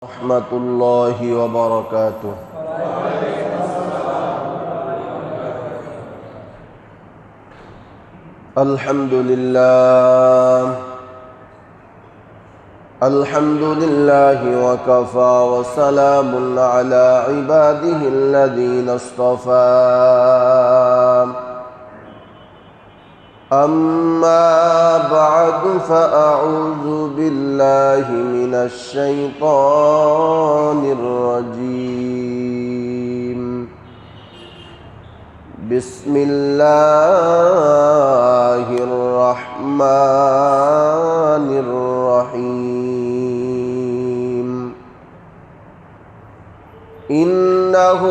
ورحمة الله وبركاته. الحمد لله وكفى وسلام على عباده الذين اصطفى. أما بعد فأعوذ بالله من الشيطان الرجيم. بسم الله الرحمن الرحيم. إنه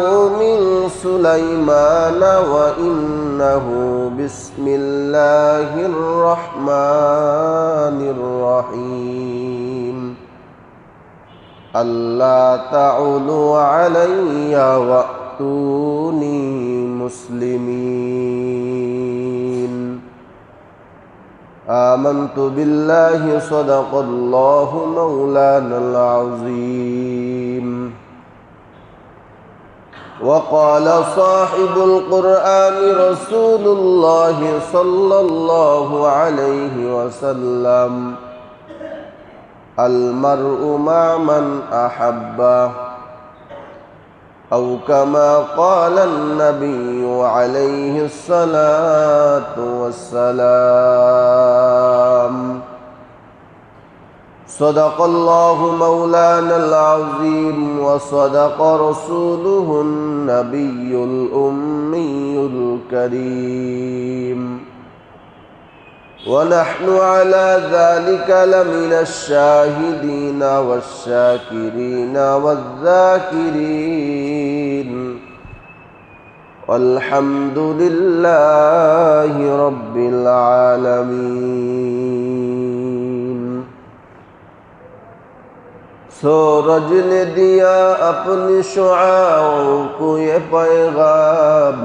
من سليمان وإنه بسم الله الرحمن الرحيم. ألا تعلوا علي وأتوني مسلمين. آمنت بالله صدق الله مولانا العظيم. وقال صاحب القرآن رسول الله صلى الله عليه وسلم: المرء مع من أحبه، أو كما قال النبي عليه الصلاة والسلام. صدق الله مولانا العظيم وصدق رسوله النبي الأمي الكريم. ونحن على ذلك لمن الشاهدين والشاكرين والذاكرين، والحمد لله رب العالمين. सूरज ने दिया अपनी शुआओं को ये पैगाम,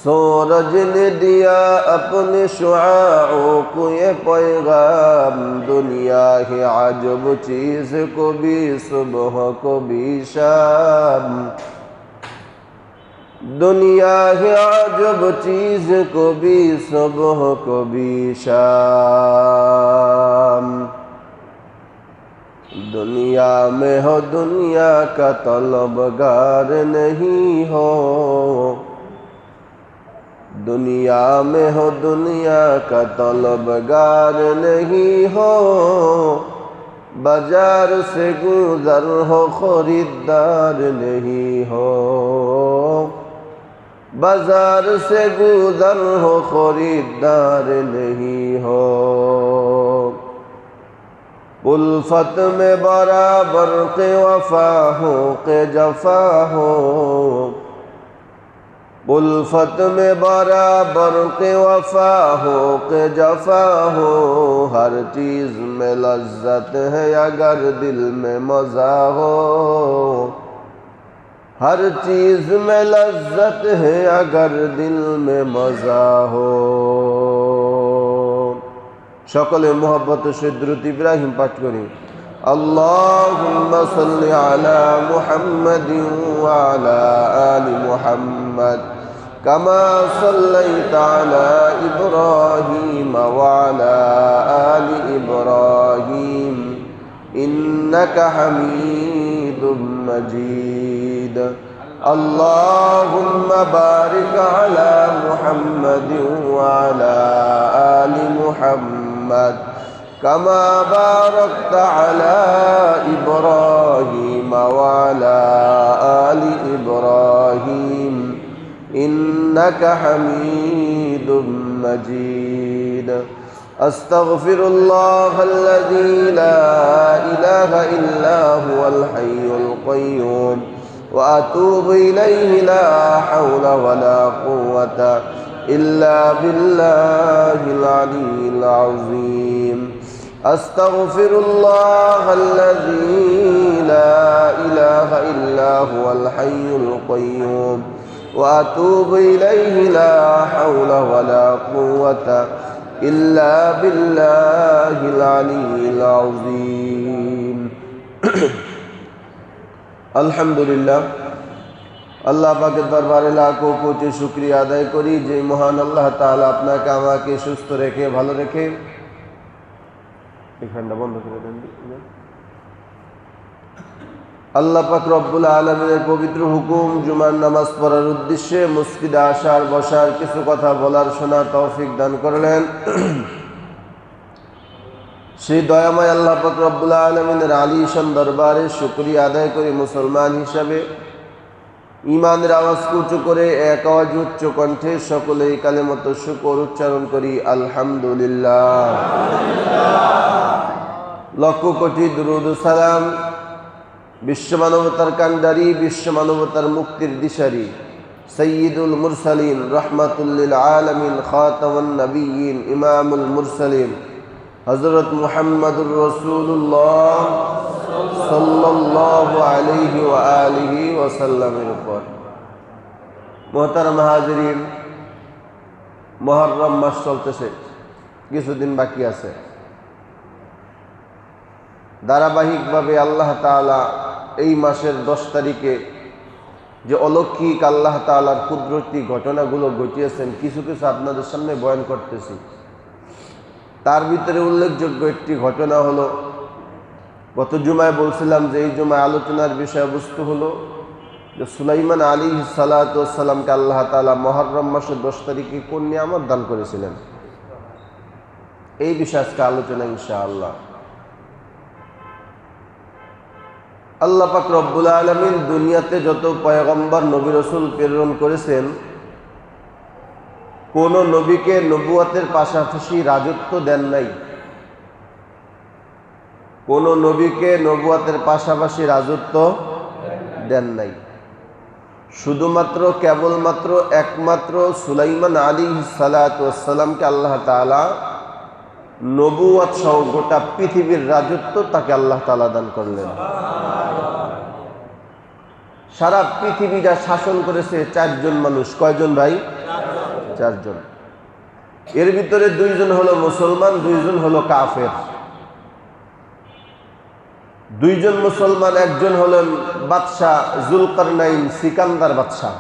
सूरज ने दिया अपने शुआओं को ये पैगाम। दुनिया है अजब चीज़ को भी सुबह को भी शाम, दुनिया है अजब चीज़ को भी सुबह को भी शाम। दुनिया में हो दुनिया का तलबगार नहीं हो, दुनिया में हो दुनिया का तलबगार नहीं हो। बाजार से गुजर हो खरीदार नहीं हो, बाजार से गुजर हो खरीदार नहीं हो। उल्फत में बराबर के वफा हो के जफा हो, उल्फत में बराबर के वफा हो के जफा हो। हर चीज़ में लज्जत है अगर दिल में मज़ा हो, हर चीज़ में लज्जत है अगर दिल में मज़ा हो। সকলে মোহাব্বত সে দুরূদ ইব্রাহিম পাঠ করি। আল্লাহুম্মা সাল্লি আলা মুহাম্মাদিন ওয়া আলা আলি মুহাম্মাদ কামা সাল্লাইতা আলা ইব্রাহিম ওয়া আলা আলি ইব্রাহিম ইন্নাকা হামিদুম মাজিদ। اللهم بارك على محمد وعلى آل محمد كما باركت على إبراهيم وعلى آل إبراهيم إنك حميد مجيد. أستغفر الله الذي لا إله إلا هو الحي القيوم وأتوب إليه لا حول ولا قوة إلا بالله العلي العظيم. أستغفر الله الذي لا إله إلا هو الحي القيوم وأتوب إليه لا حول ولا قوة إلا بالله العلي العظيم. আলহামদুলিল্লাহ, আল্লাহ পাকের দরবারে লাখো কোটি শুকরিয়া আদায় করি যে মহান আল্লাহ তাআলা আপনাকে আমাকে সুস্থ রেখে ভালো রেখে এখানটা বন্ধ করে দেন। আল্লাহ পাক রব্বুল আলামিনের পবিত্র হুকুম জুমার নামাজ পড়ার উদ্দেশ্যে মসজিদে আসার বসার কিছু কথা বলার শোনার তৌফিক দান করলেন। সেই দয়াময় আল্লাহ পাক রব্বুল আলামিনের আলিশান দরবারে শুকরিয়া আদায় করি মুসলমান হিসাবে ঈমানের আওয়াজ উঁচু করে এক আওয়াজ উচ্চ কণ্ঠে সকলেই কালেমত শুকর উচ্চারণ করি আলহামদুলিল্লাহ। লক্ষ কোটি দুরূদ ও সালাম বিশ্ব মানবতার কান্ডারি, বিশ্ব মানবতার মুক্তির দিশারি সাইয়্যিদুল মুরসালিন রাহমাতুল লিল আলামিন খাতামুন নবিয়্যিন ইমামুল মুরসালিন হযরত মুহাম্মদুর রাসূলুল্লাহ সাল্লাল্লাহু আলাইহি ওয়া আলিহি ওয়া সাল্লামের উপর। মুহতারাম হাজিরিন, মুহররম মাস চলতেছে, কিছুদিন বাকি আছে। ধারাবাহিকভাবে আল্লাহ তাআলা এই মাসের 10 তারিখে যে অলৌকিক আল্লাহ তাআলার কুদরতি ঘটনাগুলো ঘটিয়েছেন কিছু কিছু আপনাদের সামনে বয়ান করতেছি। তার ভিতরে উল্লেখযোগ্য একটি ঘটনা হলো, গত জুমায় বলছিলাম যে এই জুমায় আলোচনার বিষয়বস্তু হলো যে সুলাইমান আলাইহিস সালাতু ওয়াস সালামকে আল্লাহ তাআলা মুহররম মাসের 10 তারিখে কোন নিয়ামত দান করেছিলেন, এই বিষয়ে আজকে আলোচনা ইনশাআল্লাহ। আল্লাহ পাক রব্বুল আলামিন দুনিয়াতে যত পয়গম্বর নবী রাসূল প্রেরণ করেছেন, কোন নবীকে নবুয়তের পাশাপাশি রাজত্ব দেন নাই। কোন নবীকে নবুয়তের পাশাপাশি রাজত্ব দেন নাই। শুধুমাত্র কেবলমাত্র একমাত্র সুলাইমান আলাইহিস সালাতু ওয়াস সালামকে আল্লাহ তাআলা নবুয়ত সহ গোটা পৃথিবীর রাজত্ব তাকে আল্লাহ তাআলা দান করলেন। সারা পৃথিবীটা শাসন করেছে 4 জন মানুষ। কয়জন ভাই? 4 জন। এর ভিতরে 2 জন হলো মুসলমান, 2 জন হলো কাফের। 2 জন মুসলমান, একজন হলেন বাদশাহ জুলকারনাইন, সিকান্দার বাদশাহ।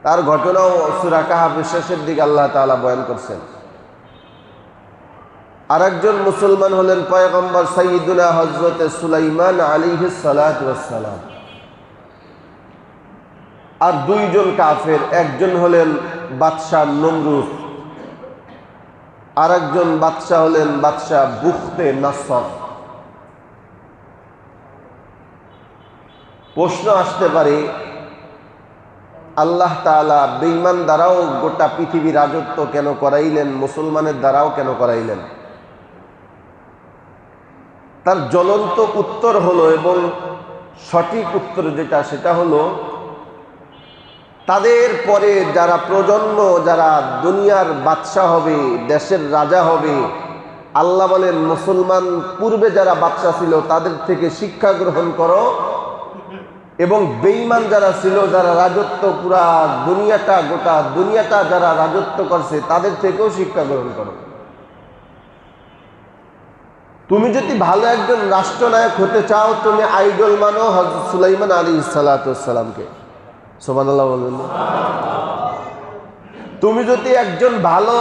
তার ঘটনাও সূরা কাহফের শেষের দিকে আল্লাহ তাআলা বয়ান করছেন। আরেকজন মুসলমান হলেন পয়গম্বর সাইয়্যিদুনা হযরত সুলাইমান আলাইহিস সালাতু ওয়াস সালাম। আর 2 জন কাফের, একজন হলেন বাদশাহ নমরুদ, আরেকজন বাদশাহ হলেন বাদশাহ বুখতে নাসর। প্রশ্ন আসতে পারে, আল্লাহ তাআলা বেঈমান দ্বারাও গোটা পৃথিবী রাজত্ব কেন করাইলেন, মুসলমানের দ্বারাও কেন করাইলেন? তার জ্বলন্ত উত্তর হলো, এবং সঠিক উত্তর যেটা সেটা হলো, তাদের পরে যারা প্রজন্ম, যারা দুনিয়ার বাদশাহ হবে, দেশের রাজা হবে, আল্লাহ বলেন মুসলমান পূর্বে যারা বাদশাহ ছিল তাদের থেকে শিক্ষা গ্রহণ করো, এবং বেঈমান যারা ছিল, যারা রাজত্ব পুরা দুনিয়াটা, গোটা দুনিয়াটা যারা রাজত্ব করছে তাদের থেকেও শিক্ষা গ্রহণ করো। তুমি যদি ভালো একজন রাষ্ট্রনায়ক হতে চাও, তুমি আইডল মানো হযরত সুলাইমান আলাইহিস সালাতু ওয়াস সালামকে। সুবহানাল্লাহ বলবেন। তুমি যদি একজন ভালো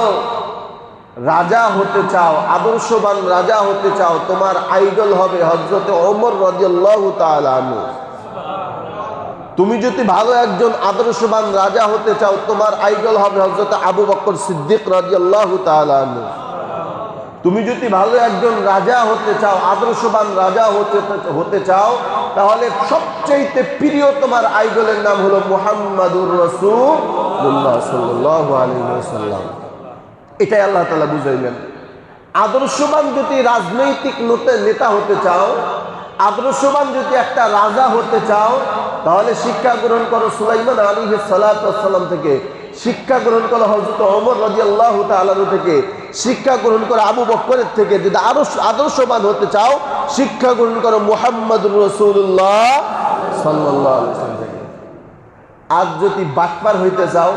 রাজা হতে চাও, আদর্শবান রাজা হতে চাও, তোমার আইডল হবে হযরত ওমর রাদিয়াল্লাহু তাআলা আনহু। তুমি যদি ভালো একজন আদর্শবান রাজা হতে চাও, তোমার আইডল হবে হযরত আবু বকর সিদ্দিক রাদিয়াল্লাহু তাআলা আনহু। তুমি যদি ভালো একজন রাজা হতে চাও, আদর্শবান রাজা হতে চাও, তাহলে সবচেয়ে প্রিয় তোমার আইডলের নাম হলো মুহাম্মাদুর রাসূলুল্লাহ সাল্লাল্লাহু আলাইহি ওয়াসাল্লাম। এটাই আল্লাহ তাআলা বুঝাইলেন। আদর্শবান যদি রাজনৈতিক নেতা হতে চাও, আদর্শবান যদি একটা রাজা হতে চাও, তাহলে শিক্ষা গ্রহণ করো সুলাইমান আলাইহিস সালাতু ওয়াস সালাম থেকে, শিক্ষা গ্রহণ করো হযরত ওমর রাদিয়াল্লাহু তাআলা থেকে, শিক্ষা গ্রহণ করো আবু বকরের থেকে। যদি আদর্শবান হতে চাও, শিক্ষা গ্রহণ করো মুহাম্মদুর রাসূলুল্লাহ সাল্লাল্লাহু আলাইহি ওয়াসাল্লাম থেকে। আজ যদি বাটপার হইতে চাও,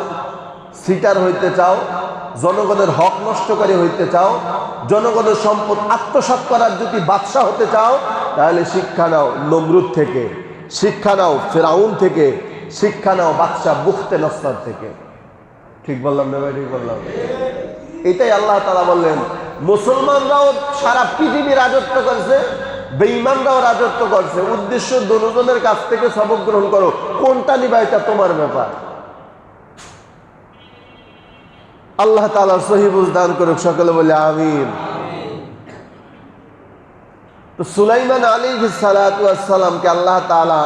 সিটার হইতে চাও, জনগণের হক নষ্টকারী হইতে চাও, জনগণের সম্পদ আত্মসাৎ করার যদি বাদশা হতে চাও, তাহলে শিক্ষা নাও নমরুদ থেকে। শিক্ষা নাও ফেরাউন থেকে, শিক্ষা নাও বাদশা বুখতে নসর থেকে। ঠিক বললাম না ভাই? ঠিক বললাম। এটাই আল্লাহ তাআলা বললেন, মুসলমানরাও সারা পৃথিবী রাজত্ব করছে, বেঈমানরাও রাজত্ব করছে। উদ্দেশ্য দুজনের কাছ থেকে সবক গ্রহণ করো, কোনটা নিবা এটা তোমার ব্যাপার। আল্লাহ তাআলা সহি বুঝ দান করুক, সকলে বলে আমিন। তো সুলাইমান আলাইহিস সালাতু ওয়াস সালামকে আল্লাহ তাআলা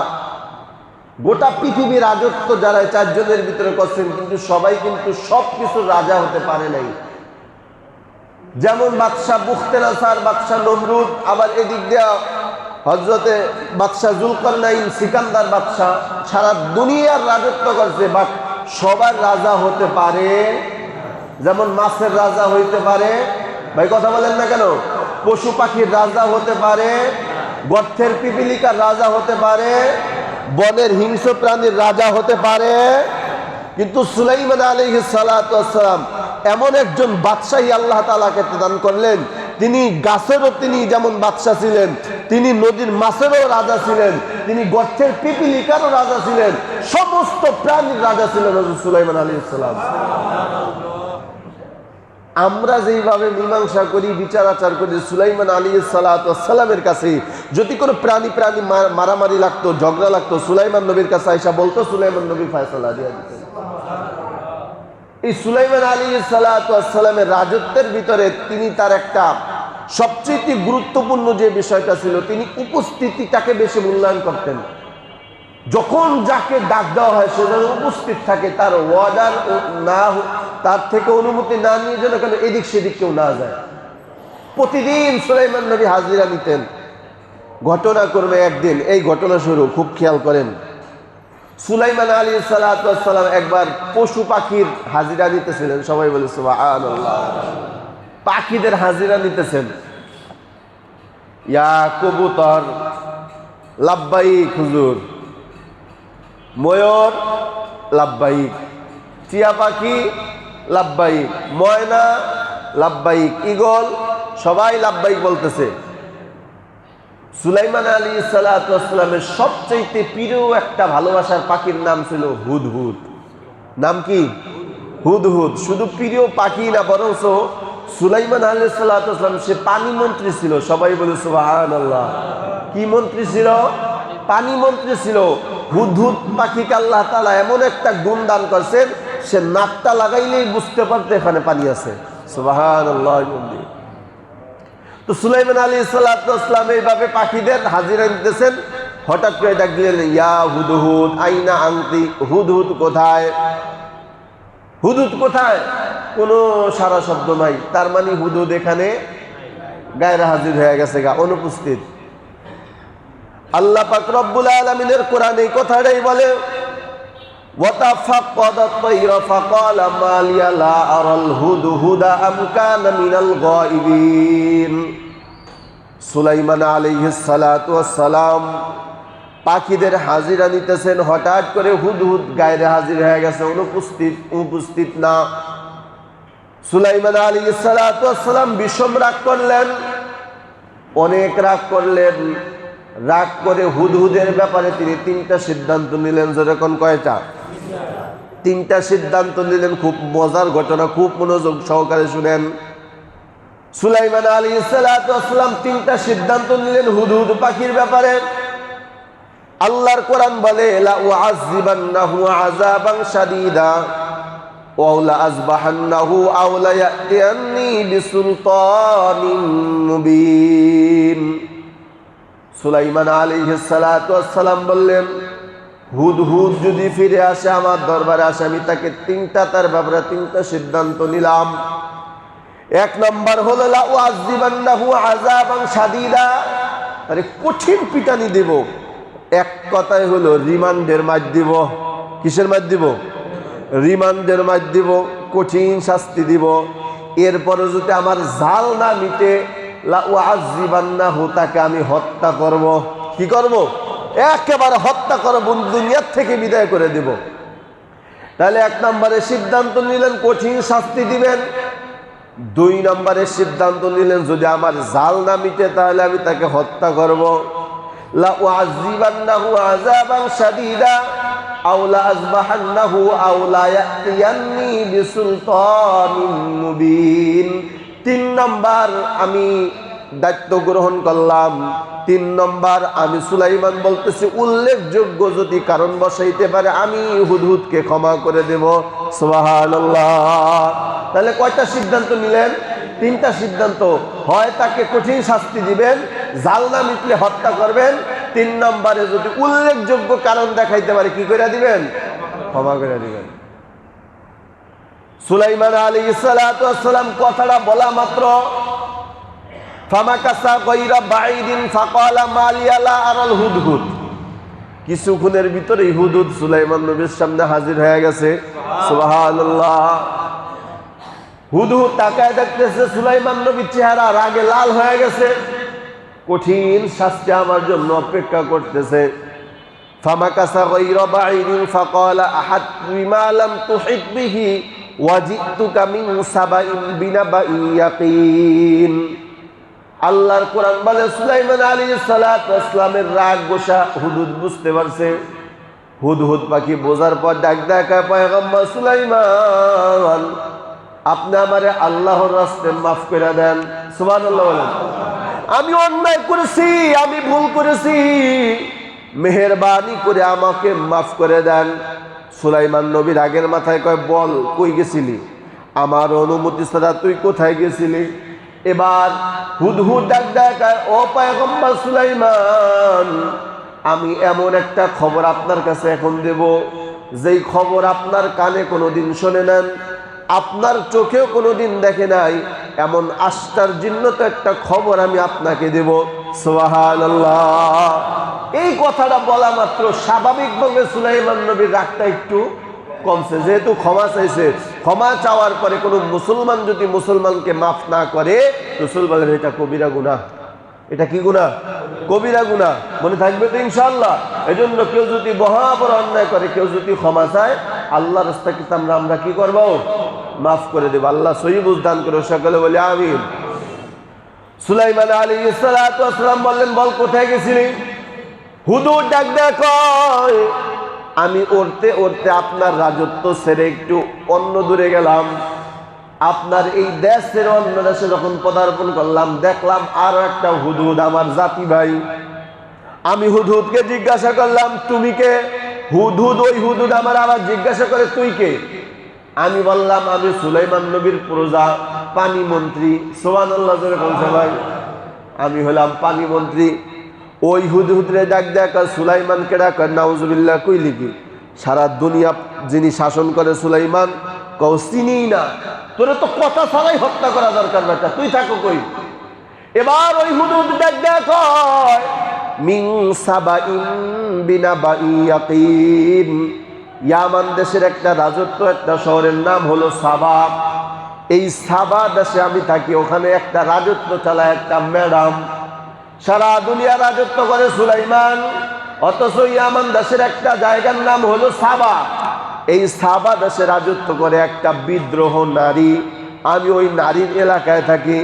গোটা পৃথিবী রাজত্ব যারা 4 জনের ভিতরে করছেন, কিন্তু সবাই কিন্তু সবকিছু রাজা হতে পারে নাই। যেমন বাদশাহ বুখতেনাসার, বাদশাহ নমরুদ, আবার এদিক দিয়া হযরতে বাদশাহ জুলকারনাইন, সিকান্দার বাদশাহ সারা দুনিয়ার রাজত্ব করছে, বাট সবার রাজা হতে পারে। যেমন মাছের রাজা হইতে পারে, ভাই কথা বলেন না কেন, পশু পাখির রাজা হতে পারে, গর্তের পিপিলিকার রাজা হতে পারে, বনের হিংস্র প্রাণীর রাজা হতে পারে, কিন্তু সুলাইমান আলাইহিস সালাতু ওয়াস সালাম এমন একজন বাদশাহী আল্লাহ তাআলাকে দান করলেন, তিনি গাছেরও তিনি যেমন বাদশাহ ছিলেন, তিনি নদীর মাছেরও রাজা ছিলেন, তিনি গর্তের পিপিলিকারও রাজা ছিলেন, সমস্ত প্রাণীর রাজা ছিলেন হযরত সুলাইমান আলাইহিস সালাম। আমরা যেইভাবে মীমাংসা করি, বিচার আচার করি, সুলাইমান আলাইহিস সালাতু ওয়াস সালামের কাছে যদি কোনো প্রাণী মারামারি লাগতো, ঝগড়া লাগতো, সুলাইমান নবীর কাছে আয়েশা বলতো, সুলাইমান নবী ফয়সালা দিয়ে দিতেন। এই সুলাইমান আলাইহিস সালাতু ওয়াস সালামের রাজত্বের ভিতরে তিনি তার একটা সবচেয়ে গুরুত্বপূর্ণ যে বিষয়টা ছিল, তিনি উপস্থিতিটাকে বেশি মূল্যায়ন করতেন। যখন যাকে ডাক দেওয়া হয় সে যেন উপস্থিত থাকে, তার ওয়ার্ডার না, তার থেকে অনুমতি না নিয়ে যেন কেন এদিক সেদিক কেউ না যায়। প্রতিদিন সুলাইমান নবী হাজিরা নিতেন। ঘটনা করবে একদিন, এই ঘটনা শুরু, খুব খেয়াল করেন। সুলাইমান আলাইহিস সালাতু ওয়াস সালাম একবার পশু পাখির হাজিরা নিতেছিলেন, সবাই বলে সুবহানাল্লাহ। পাখিদের হাজিরা নিতেছেন। ইয়া কবুতর লাব্বাইক হুজুর, ময়ূর লাব্বাইক, টিয়া পাখি লাব্বাইক, ময়না লাব্বাইক, ঈগল, সবাই লাব্বাইক বলতেছে। সুলাইমান আলাইহিস সালাতু ওয়াস সালামের সবচেয়ে প্রিয় একটা ভালোবাসার পাখির নাম ছিল হুদহুদ। নাম কি? হুদহুদ। শুধু প্রিয় পাখি না, বরং সুলাইমান আলাইহিস সালাতু ওয়াস সালাম সে পানি মন্ত্রী ছিল। সবাই বলে সুবহানাল্লাহ। কি মন্ত্রী ছিল? পানি মন্ত্রী ছিল। হুদহুদ পাখিকে আল্লাহ তাআলা এমন একটা গুণ দান করছেন, সে নাকটা লাগাইলেই বুঝতে পারতো এখানে পানি আছে। সুবহানাল্লাহ। তো সুলাইমান আলাইহিস সালাতু ওয়াস সালাম এইভাবে পাখিদের হাজিরা নিতেছেন। হঠাৎ করে ডাক দিলেন, ইয়া হুদহুদ আইনা আনতি, হুদহুদ কোথায়? হুদহুদ কোথায়? কোনো সারা শব্দ নাই। তার মানে হুদহুদ এখানে গায়রে হাজির হয়ে গেছে, অনুপস্থিত। আল্লাহ পাক রব্বুল আলামিনের কোরআনে এই কথাটাই বলে, وَتَفَقَّدَ الطَّيْرَ فَقَالَ مَا لِيَ لَا أَرَى الْهُدْهُدَ أَمْ كَانَ مِنَ الْغَائِبِينَ। সুলাইমান আলাইহিস সালাতু ওয়াস সালাম পাখিদের হাজিরা নিতেছেন, হঠাৎ করে হুদহুদ গায়রে হাজির হয়ে গেছে, উপস্থিত না। সুলাইমান আলাইহিস সালাতু ওয়াস সালাম বিষম রাগ করলেন, অনেক রাগ করলেন। রাগ করে হুদহুদের ব্যাপারে তিনি 3টা সিদ্ধান্ত নিলেন। যেরকম কয়টা? 3টা সিদ্ধান্ত নিলেন। খুব মজার ঘটনা, খুব মনোযোগ সহকারে শুনেন। সুলাইমান আলাইহিস সালাতু ওয়াস সালাম 3টা সিদ্ধান্ত নিলেন হুদহুদ পাখির ব্যাপারে। আল্লাহর কোরআন বলে, লা উআযিবান্নাহু আযাবান শাদীদা ওয়া লা আযবাহান্নাহু আও লা ইয়াতিয়ান্নি বিসুলতানিন মুবিন। সুলাইমান আলাইহিস সালাতু ওয়াস সালাম বললেন, হুদহুদ যদি ফিরে আসে আমার দরবারে আসে, আমি তাকে 3টা তার ব্যাপারে 3টা সিদ্ধান্ত নিলাম। 1 নম্বর হলো লা উআযিবান্নাহু আযাবান শাদীদা, আরে কঠিন পিটানি দেব। এক কথায় হলো রিমান্ডের মার দিব। কিসের মার দিব? রিমান্ডের মার দিব, কঠিন শাস্তি দিব। এরপরে যদি আমার জাল না মিটে, লা উআযিবান্নাহু, তাকে আমি হত্যা করব। কি করব? একেবারে হত্যা করব, দুনিয়ার থেকে বিদায় করে দেব। তাহলে 1 নম্বরে সিদ্ধান্ত নিলেন কঠিন শাস্তি দিবেন। 2 নম্বরে সিদ্ধান্ত নিলেন যদি আমার জাল না মিটে তাহলে আমি তাকে হত্যা করব। লা উআযিবান্নাহু আযাবান শাদীদা আও লা আযবাহান্নাহু আও লা ইয়াতিয়ান্নি বিসুলতানিন মুবিন। 3 নম্বর আমি দায়িত্ব গ্রহণ করলাম। 3 নম্বর আমি সুলাইমান বলতেছি উল্লেখযোগ্য যদি কারণ বসাইতে পারে আমি হুদহুদকে ক্ষমা করে দেব। সুবহানাল্লাহ। তাহলে কয়টা সিদ্ধান্ত নিলেন? 3টা সিদ্ধান্ত। হয় তাকে কঠিন শাস্তি দিবেন, জাল না মিটলে হত্যা করবেন। 3 নম্বরে যদি উল্লেখযোগ্য কারণ দেখাইতে পারে কি করে দিবেন? ক্ষমা করে দিবেন। সুলাইমান আলাইহিস সালাতু ওয়াস সালাম কথাটা বলা মাত্র ফামাকাসা গায়রা বাঈদিন ফাকালা মা লিয়া লা আরাল হুদহুদ, কিছুক্ষণের ভিতরেই হুদহুদ সুলাইমান নবীর সামনে হাজির হয়ে গেছে। সুবহানাল্লাহ। হুদহুদ তাকায় দেখতেছে সুলাইমান নবীর চেহারা রাগে লাল হয়ে গেছে, কঠিন শাস্তি আমার জন্য অপেক্ষা করতেছে। ফামাকাসা গায়রা বাঈদিন ফাকালা আহাদ বিমা লাম তুহিত বিহি ওয়াজিতুকা মিন সাবাইন বিনাবাইন ইয়াকিন। আল্লাহর কোরআন বলে সুলাইমান আলাইহিস সালাতু ওয়াস সালামের রাগ গোসা হুদহুদ বুঝতে পারছে। হুদহুদ পাখি বোঝার পর ডাক দেয়, পয়গম্বর সুলাইমান আপনি আমারে আল্লাহর রাস্তায় মাফ করে দেন। সুবহানাল্লাহ বলেন। আমি অন্যায় করেছি, আমি ভুল করেছি, মেহেরবানি করে আমাকে মাফ করে দেন। সুলাইমান নবীর আগের মাথায় কয়, বল কই গেছিলি? আমার অনুমতি ছাড়া তুই কোথায় গেছিলি? এবার হুদহুদ ডাক দেয়, ও পয়গম্বর সুলাইমান আমি এমন একটা খবর আপনার কাছে এখন দেব, যেই খবর আপনার কানে কোনোদিন শোনে নেন, আপনার চোখেও কোনোদিন দেখে নাই, এমন আশ্চর্যজনক একটা খবর আমি আপনাকে দেব। সুবহানাল্লাহ। এই কথাটা বলা মাত্র স্বাভাবিকভাবে সুলাইমান নবীর রাগটা একটু কমছে, যেহেতু ক্ষমা চাইছে। ক্ষমা চাওয়ার পরে কোনো মুসলমান যদি মুসলমানকে মাফ না করে, রাসূল বলেন এটা কবিরা গুনাহ। এটা কি গুনাহ? কবিরা গুনাহ। মনে থাকবে তো ইনশাআল্লাহ। এজন্য কেউ যদি বরাবর অন্যায় করে, কেউ যদি ক্ষমা চায়, আল্লাহর রাস্তায় আমরা কি করব? মাফ করে দেব। আল্লাহ সহি বুঝদান করে সকলে বলি আমিন। সুলাইমান আলাইহিস সালাতু ওয়াস সালাম বললেন, বল কোথায় গেছিলি? হুদহুদ ডাক দেয়, কয় আমি উড়তে উড়তে আপনার রাজত্ব ছেড়ে একটু অন্য দূরে গেলাম। আপনার এই দেশ ছেড়ে অন্য দেশে যখন পদার্পণ করলাম, দেখলাম আরো একটা হুদহুদ আমার জাতি ভাই। আমি হুদহুদকে জিজ্ঞাসা করলাম, তুমি কে? হুদহুদ ওই হুদহুদ আমার আবার জিজ্ঞাসা করে, তুই কে? আমি বললাম, আমি সুলাইমান নবীর প্রজা, পানি মন্ত্রী। সুবহানাল্লাহ জোরে বলছে ভাই, আমি হলাম পানি মন্ত্রী। ওই হুদহুদরে ডাক দেয়, সুলাইমানকে ডাক, নাউজুবিল্লাহ কইলি কি? সারা দুনিয়া যিনি শাসন করে সুলাইমান, কও চিনি না, তোরে তো কথা ছাড়াই হত্যা করা দরকার বেটা, তুই থাকো কই? এবার ওই হুদহুদ ডাক দেয়, কয় মিন সাবাইন বিনাবাইন ইয়াকিন, ইয়ামান দেশের একটা রাজত্ব, একটা শহরের নাম হলো সাবা। এই সাবা দেশে আমি থাকি, ওখানে একটা রাজত্ব চালায় একটা ম্যাডাম। সারা দুনিয়া রাজত্ব করে সুলাইমান, অথচ ইয়ামান দেশের একটা জায়গার নাম হলো সাবা। এই সাবা দেশে রাজত্ব করে একটা বিদ্রোহ নারী। আমি ওই নারীর এলাকায় থাকি।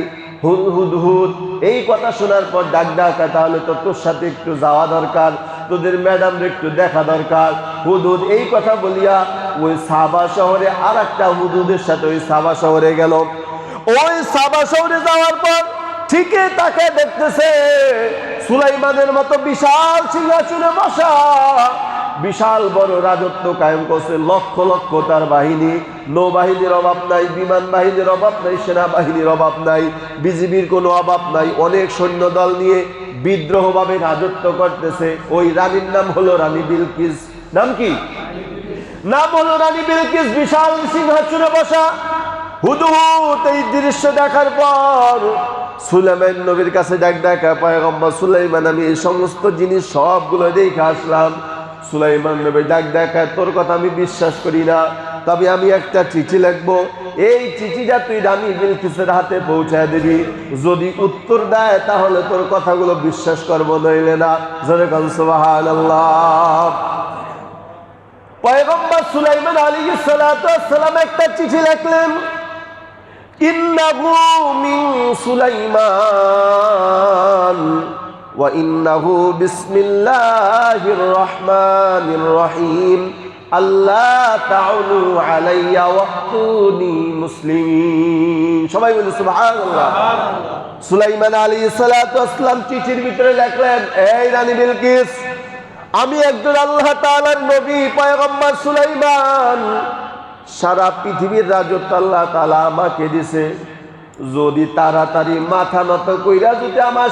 হুদহুদ এই কথা শোনার পর ডাক ডাকা, তাহলে তো তোর সাথে একটু যাওয়া দরকার, তোদের ম্যাডামদের একটু দেখা দরকার। হুদহুদ এই কথা বলিয়া ওই সাবা শহরে আর একটা হুদহুদের সাথে ওই সাবা শহরে গেল। ওই সাবা শহরে যাওয়ার পর ঠিকই তাকে দেখতেছে সুলাইমানের মতো বিশাল সিংহাসনে বসা, বিশাল বড় রাজত্ব কায়েম করছে, লক্ষ লক্ষ তার বাহিনী। নৌবাহিনীর অভাব নাই, বিমান বাহিনীর অভাব নাই, সেনাবাহিনীর অভাব নাই, বিজিবির কোনো অভাব নাই। অনেক সৈন্য দল নিয়ে বিদ্রোহভাবে রাজত্ব করতেছে। ওই রানীর নাম হলো রানী বিলকিস। নাম কি? নাম হলো রানী বিলকিস, বিশাল সিংহাসনে বসা। হুদহুদ এই দৃশ্য দেখার পর সুলাইমান নবীর কাছে ডাক ডাকা, পয়গম্বর সুলাইমান আমি এই সমস্ত জিনিস সবগুলো দেখে আসলাম। সুলাইমান নবী ডাক দেখা, তোর কথা আমি বিশ্বাস করি না, তবে আমি একটা চিঠি লিখবো, এই চিঠিটা তুই রানী বিলকিসের হাতে পৌঁছায় দিবি। যদি উত্তর দেয় তাহলে তোর কথাগুলো বিশ্বাস করবো, নইলে না। জোরে বল সুবহানাল্লাহ। পয়গম্বর সুলাইমান আলাইহিস সালাতু ওয়াস সালাম একটা চিঠি লিখলেন, ইন্নাহু মিন সুলাইমান ওয়া ইন্নাহু বিসমিল্লাহির রহমানির রহিম আল্লাহ তাউলু আলাইয়া ওয়াতুনি মুসলিমিন। সবাই বলি সুবহানাল্লাহ। সুলাইমান আলাইহিস সালাতু ওয়াস সালাম চিঠির ভিতরে লিখলেন, এই রানী বিলকিস, আমি একজন আল্লাহ তাআলার নবী পয়গম্বর সুলাইমান, সারা পৃথিবীর রাজত্ব আল্লাহ তাআলা আমাকে দিয়েছে। যদি তাড়াতাড়ি মাথা নত কইরা যদি আমার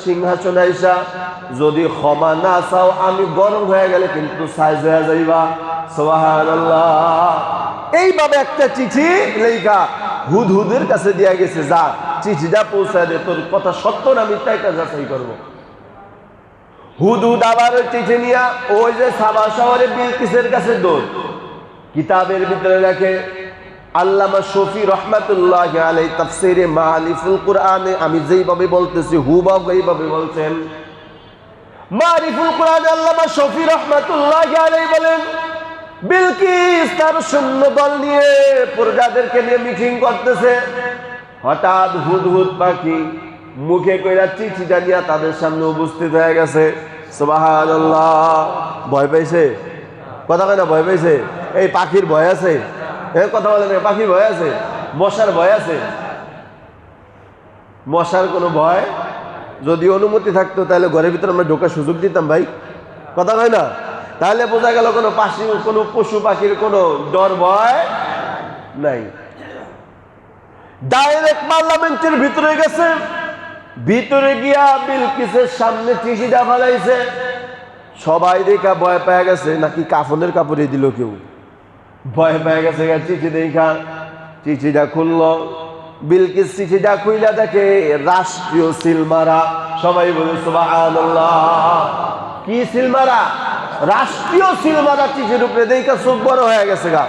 সিংহাসন আইসা যদি ক্ষমা না চাও, আমি গরম হয়ে গেলে কিন্তু সাইজ হয়ে যাইবা। সুবহানাল্লাহ। এইভাবে একটা চিঠি লেখা হুদহুদের কাছে দিয়া গেছে, যা চিঠিটা পৌঁছায় দে, তোর কথা সত্য না মিথ্যা এটা যাচাই করবো। হুদহুদ আবার চিঠি নিয়া ওই যে সাবা শহরে বিলকিসের কাছে দৌড়, কিতাবের ভিতরে রাখে। আল্লামা শফি রহমাতুল্লাহি আলাইহি তাফসীরে মাআরিফুল কুরআনে আমি যেইভাবে বলতেছি হুবহু এইভাবে বলছেন। মাআরিফুল কুরআনে আল্লামা শফি রহমাতুল্লাহি আলাইহি বলেন, বিলকিস তার সৈন্য দল নিয়ে প্রজাদেরকে নিয়ে মিটিং করতেছে। হঠাৎ হুদহুদ পাখি মুখে কইরা চিঠিটা নিয়ে তাদের সামনে উপস্থিত হয়ে গেছে। সুবহানাল্লাহ। ভয় পাইছে? কথা কয় না, ভয় পাইছে? এই পাখির ভয় আছে? কথা বলেন, পাখির ভয় আছে? মশার ভয় আছে? মশার কোনো ভয়? যদি অনুমতি থাকতো তাহলে ঘরের ভিতরে আমরা ঢোকার সুযোগ দিতাম ভাই। কথা কয় না? তাহলে বোঝা গেল কোনো কোনো পশু পাখির কোনো ডর ভয় নাই। ডাইরেক্ট পার্লামেন্টের ভিতরে গেছে, ভিতরে গিয়া বিলকিসের সামনে চিঠিটা ফেলাইছে। সবাই দেখা ভয় পেয়ে গেছে, নাকি কাফনের কাপড়ে দিল কেউ, ভয় পেয়ে গেছে। চিঠি দেখা চিঠিটা খুলল, বিলকিস চিঠিটা খুইলা দেখে রাষ্ট্রীয় সিল মারা। সবাই বলে সুবহানাল্লাহ। কি সিল মারা? রাষ্ট্রীয় সিল মারা চিঠির উপরে দেখা চোখ বড় হয়ে গেছে গা।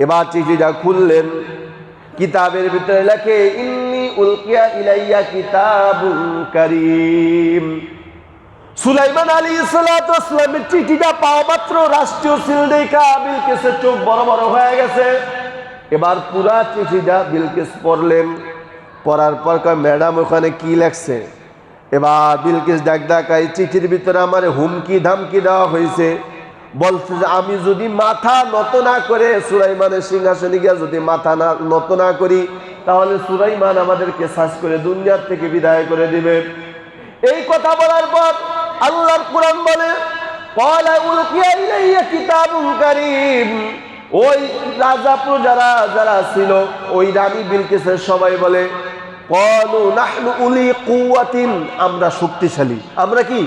এবার চিঠিটা খুললেন, কিতাবের ভিতরে লেখে, ইন্নী উলকিয়া ইলাইয়া কিতাবুন কারীম। সুলাইমান আলাইহিস সালাতু ওয়াস সালামের চিঠিটা পাওয়া মাত্র রাষ্ট্রীয় সিল দেখা বিলকিসের চোখ বড় বড় হয়ে গেছে। এবার পুরা চিঠিটা বিলকিস পড়লেন, পড়ার পর কয়, ম্যাডাম ওখানে কি লেখছে? এবার বিলকিস ডাক ডাকাই, চিঠির ভিতরে আমার হুমকি ধামকি দেওয়া হয়েছে। বলছে যে আমি যদি মাথা নত না করে সুলাইমানের সিংহাসনে গিয়া যদি মাথা নত না করি, তাহলে সুলাইমান আমাদেরকে শাস করে দুনিয়ার থেকে বিদায় করে দিবে। এই কথা বলার পর আল্লাহর কুরআন বলে, ক্বালা উলকিয়া ইলাইয়া কিতাবুন কারীম। ওই রাজা প্রজারা যারা ছিল, ওই রানী বিলকিসের সবাই বলে, ক্বালু নাহনু উলি কুওয়াতিন, আমরা শক্তিশালী। আমরা কি?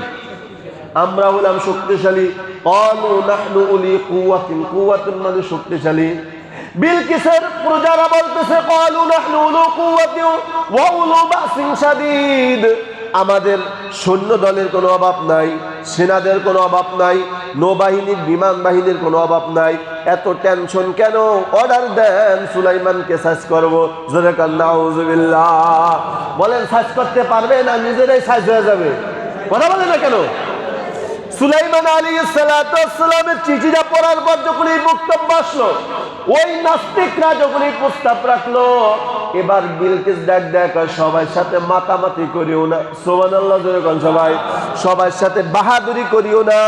আমরা হলাম শক্তিশালী। ক্বালু নাহনু উলি কুওয়াতিন, কুওয়াতুন মানে শক্তিশালী। বিলকিসের প্রজারা বলতেছে, ক্বালু নাহনু উলি কুওয়াতিন ওয়া উলি বাসিন শাদীদ, আমাদের সৈন্য দলের কোনো অভাব নাই, সেনাদের কোনো অভাব নাই, নৌবাহিনীর বিমান বাহিনীর কোনো অভাব নাই। এত টেনশন কেন? অর্ডার দেন সুলাইমানকে সাজ করব। জোরে কান নাউজুবিল্লাহ। বলেন, সাজ করতে পারবে না? নিজেরাই সাজ হয়ে যাবে। কথা বলে না কেন? সুলাইমান আলাইহিস সালাতু ওয়াস সালামের চিঠিটা পড়ার পর যখন এই বক্তব্য আসলো, ওই নাস্তিকরা যখন এই প্রস্তাব রাখলো, এবার বিলকিস ডাক দেয়, সবার সাথে মাতামাতি করিও না। সুবহানাল্লাহ। জোরে কোন সবাই। সবার সাথে বাহাদুরি করিও না,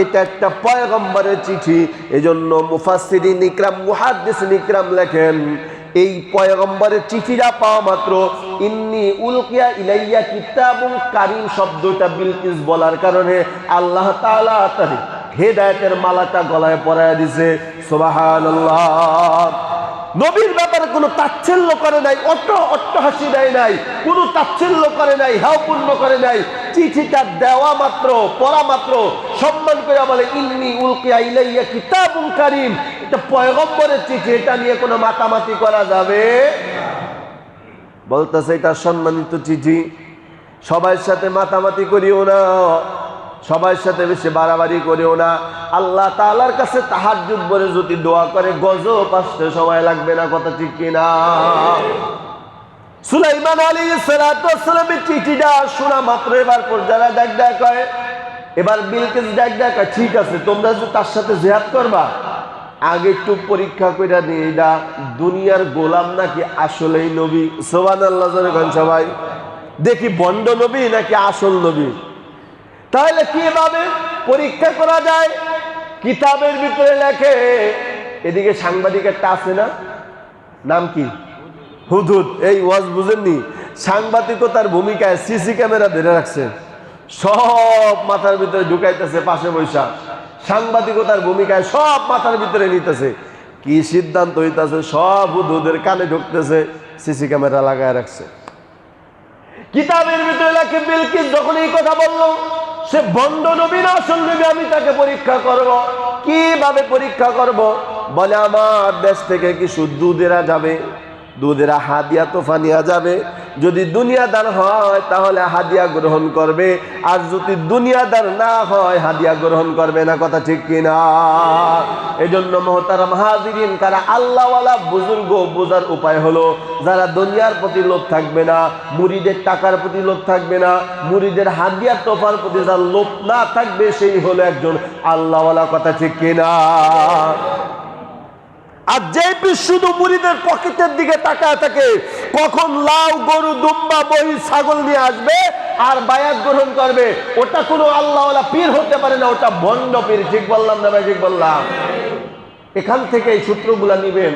এটা একটা পয়গম্বরের চিঠি। এজন্য মুফাসসিরিন ইকরাম, মুহাদ্দিসিন ইকরাম লেখেন, এই পয়গম্বরের চিঠিটা পাওয়া মাত্র ইন্নী উলকিয়া ইলাইয়া কিতাবুন কারীম শব্দটা বিলকিস বলার কারণে আল্লাহ তাআলা তার হেদায়েতের মালাটা গলায় পরায় দিয়েছে। সুবহানাল্লাহ। নবীর ব্যাপারে কোনো তাচ্ছিল্য করে নাই, অট্টহাসি দেয় নাই, কোনো তাচ্ছিল্য করে নাই, হেয়পূর্ণ করে নাই। চিঠিটা দেওয়া মাত্র, পড়া মাত্র সম্মান করে বলে, ইন্নী উলকিয়া ইলাইয়া কিতাবুন কারীম, এটা পয়গম্বরের চিঠি, এটা নিয়ে কোনো মাতামাতি করা যাবে? বলতেছে এটা সম্মানিত চিঠি, সবার সাথে মাতামাতি করিও না, সবার সাথে বেশি বাড়াবাড়ি করিও না। আল্লাহ তাআলার কাছে তাহাজ্জুদ পড়ে যদি দোয়া করে গজব আসতে সময় লাগবে না। কথা ঠিক কিনা? সুলাইমান আলাইহিস সালাতু ওয়াস সালামের চিঠিটা শোনা মাত্র এবার যারা ডাক ডাক কয়, এবার বিলকিস ডাক ডাক কয়, ঠিক আছে, তোমরা যে তার সাথে জিহাদ করবা, আগে একটু পরীক্ষা করে নিয়ে, এটা দুনিয়ার গোলাম নাকি আসলেই নবী। সুবহানাল্লাহ। জোরে কোন সবাই। দেখি বন্ড নবী নাকি আসল নবী। তাহলে কিভাবে পরীক্ষা করা যায়? কিতাবের ভিতরে লেখে, এদিকে সাংবাদিক একটা আছে না, নাম কি, হুদহুদ। এই ওয়াজ বুঝেননি? সাংবাদিকতার ভূমিকায় সিসি ক্যামেরা ধরে রাখছে, সব মাথার ভিতরে ঢুকাইতেছে, পাশে বৈশা সাংবাদিকতার ভূমিকায় সব মাথার ভিতরে নিতেছে। কি সিদ্ধান্ত হইতেছে সব হুদহুদের কানে ঢুকতেছে, সিসি ক্যামেরা লাগায় রাখছে। কিতাবের ভিতরে লেখে বিলকিস যখন এই কথা বললো, সে বন্ড নবী না আসল নবী, আমি তাকে পরীক্ষা করব। কিভাবে পরীক্ষা করব? বলে আমার দেশ থেকে কিছু দুধেরা যাবে, দুধেরা হাদিয়া তোফা নিয়ে যাবে। যদি দুনিয়াদার হয় তাহলে হাদিয়া গ্রহণ করবে, আর যদি দুনিয়াদার না হয় হাদিয়া গ্রহণ করবে না। কথা ঠিক কিনা? এজন্য মুহতারাম হাজিরিন, কারা আল্লাহওয়ালা বুজুর্গ বোঝার উপায় হলো, যারা দুনিয়ার প্রতি লোভ থাকবে না, মুরিদের টাকার প্রতি লোভ থাকবে না, মুরিদের হাদিয়া তোফার প্রতি যার লোভ না থাকবে, সেই হলো একজন আল্লাহওয়ালা। কথা ঠিক কিনা? আর যে শুধু মুরিদের পকেটের দিকে তাকায় থাকে, কখন লাউ, গরু, দুম্বা, বহি, ছাগল নিয়ে আসবে আর বায়াত গ্রহণ করবে, ওটা কোনো আল্লাহওয়ালা পীর হতে পারে না, ওটা ভণ্ড পীর। ঠিক বললাম না ভাই? ঠিক বললাম। এখান থেকে এই সূত্রগুলা নিবেন।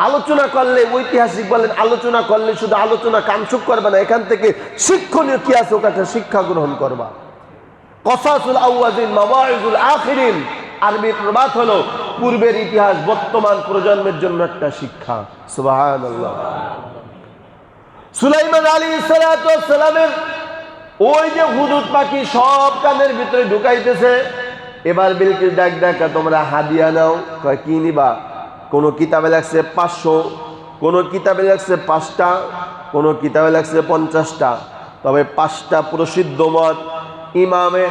আলোচনা করলে, ঐতিহাসিক বলেন, আলোচনা করলে শুধু আলোচনা কামসুক করবে না, এখান থেকে শিক্ষণীয় কি আছে ওটা শিক্ষা গ্রহণ করবা। কসাসুল আউয়াজিন মাওয়াইজুল আখিরিন, আরবি প্রবাদ হলো পূর্বের ইতিহাস বর্তমান প্রজন্মের জন্য একটা শিক্ষা। সুবহানাল্লাহ। সুলাইমান আলাইহিস সালাতু ওয়াস সালামের ওই যে হুদুদ পাখি সব কানের ভিতরে ঢুকাইতেছে। এবার বিলকিস ডাক ডাকা, তোমরা হাদিয়া নাও। কয় কি নিবা? কোন কিতাবে লেখছে 500, কোন কিতাবে লেখছে 5টা, কোন কিতাবে লেখছে 50টা। তবে 5টা প্রসিদ্ধ মত। ইমামে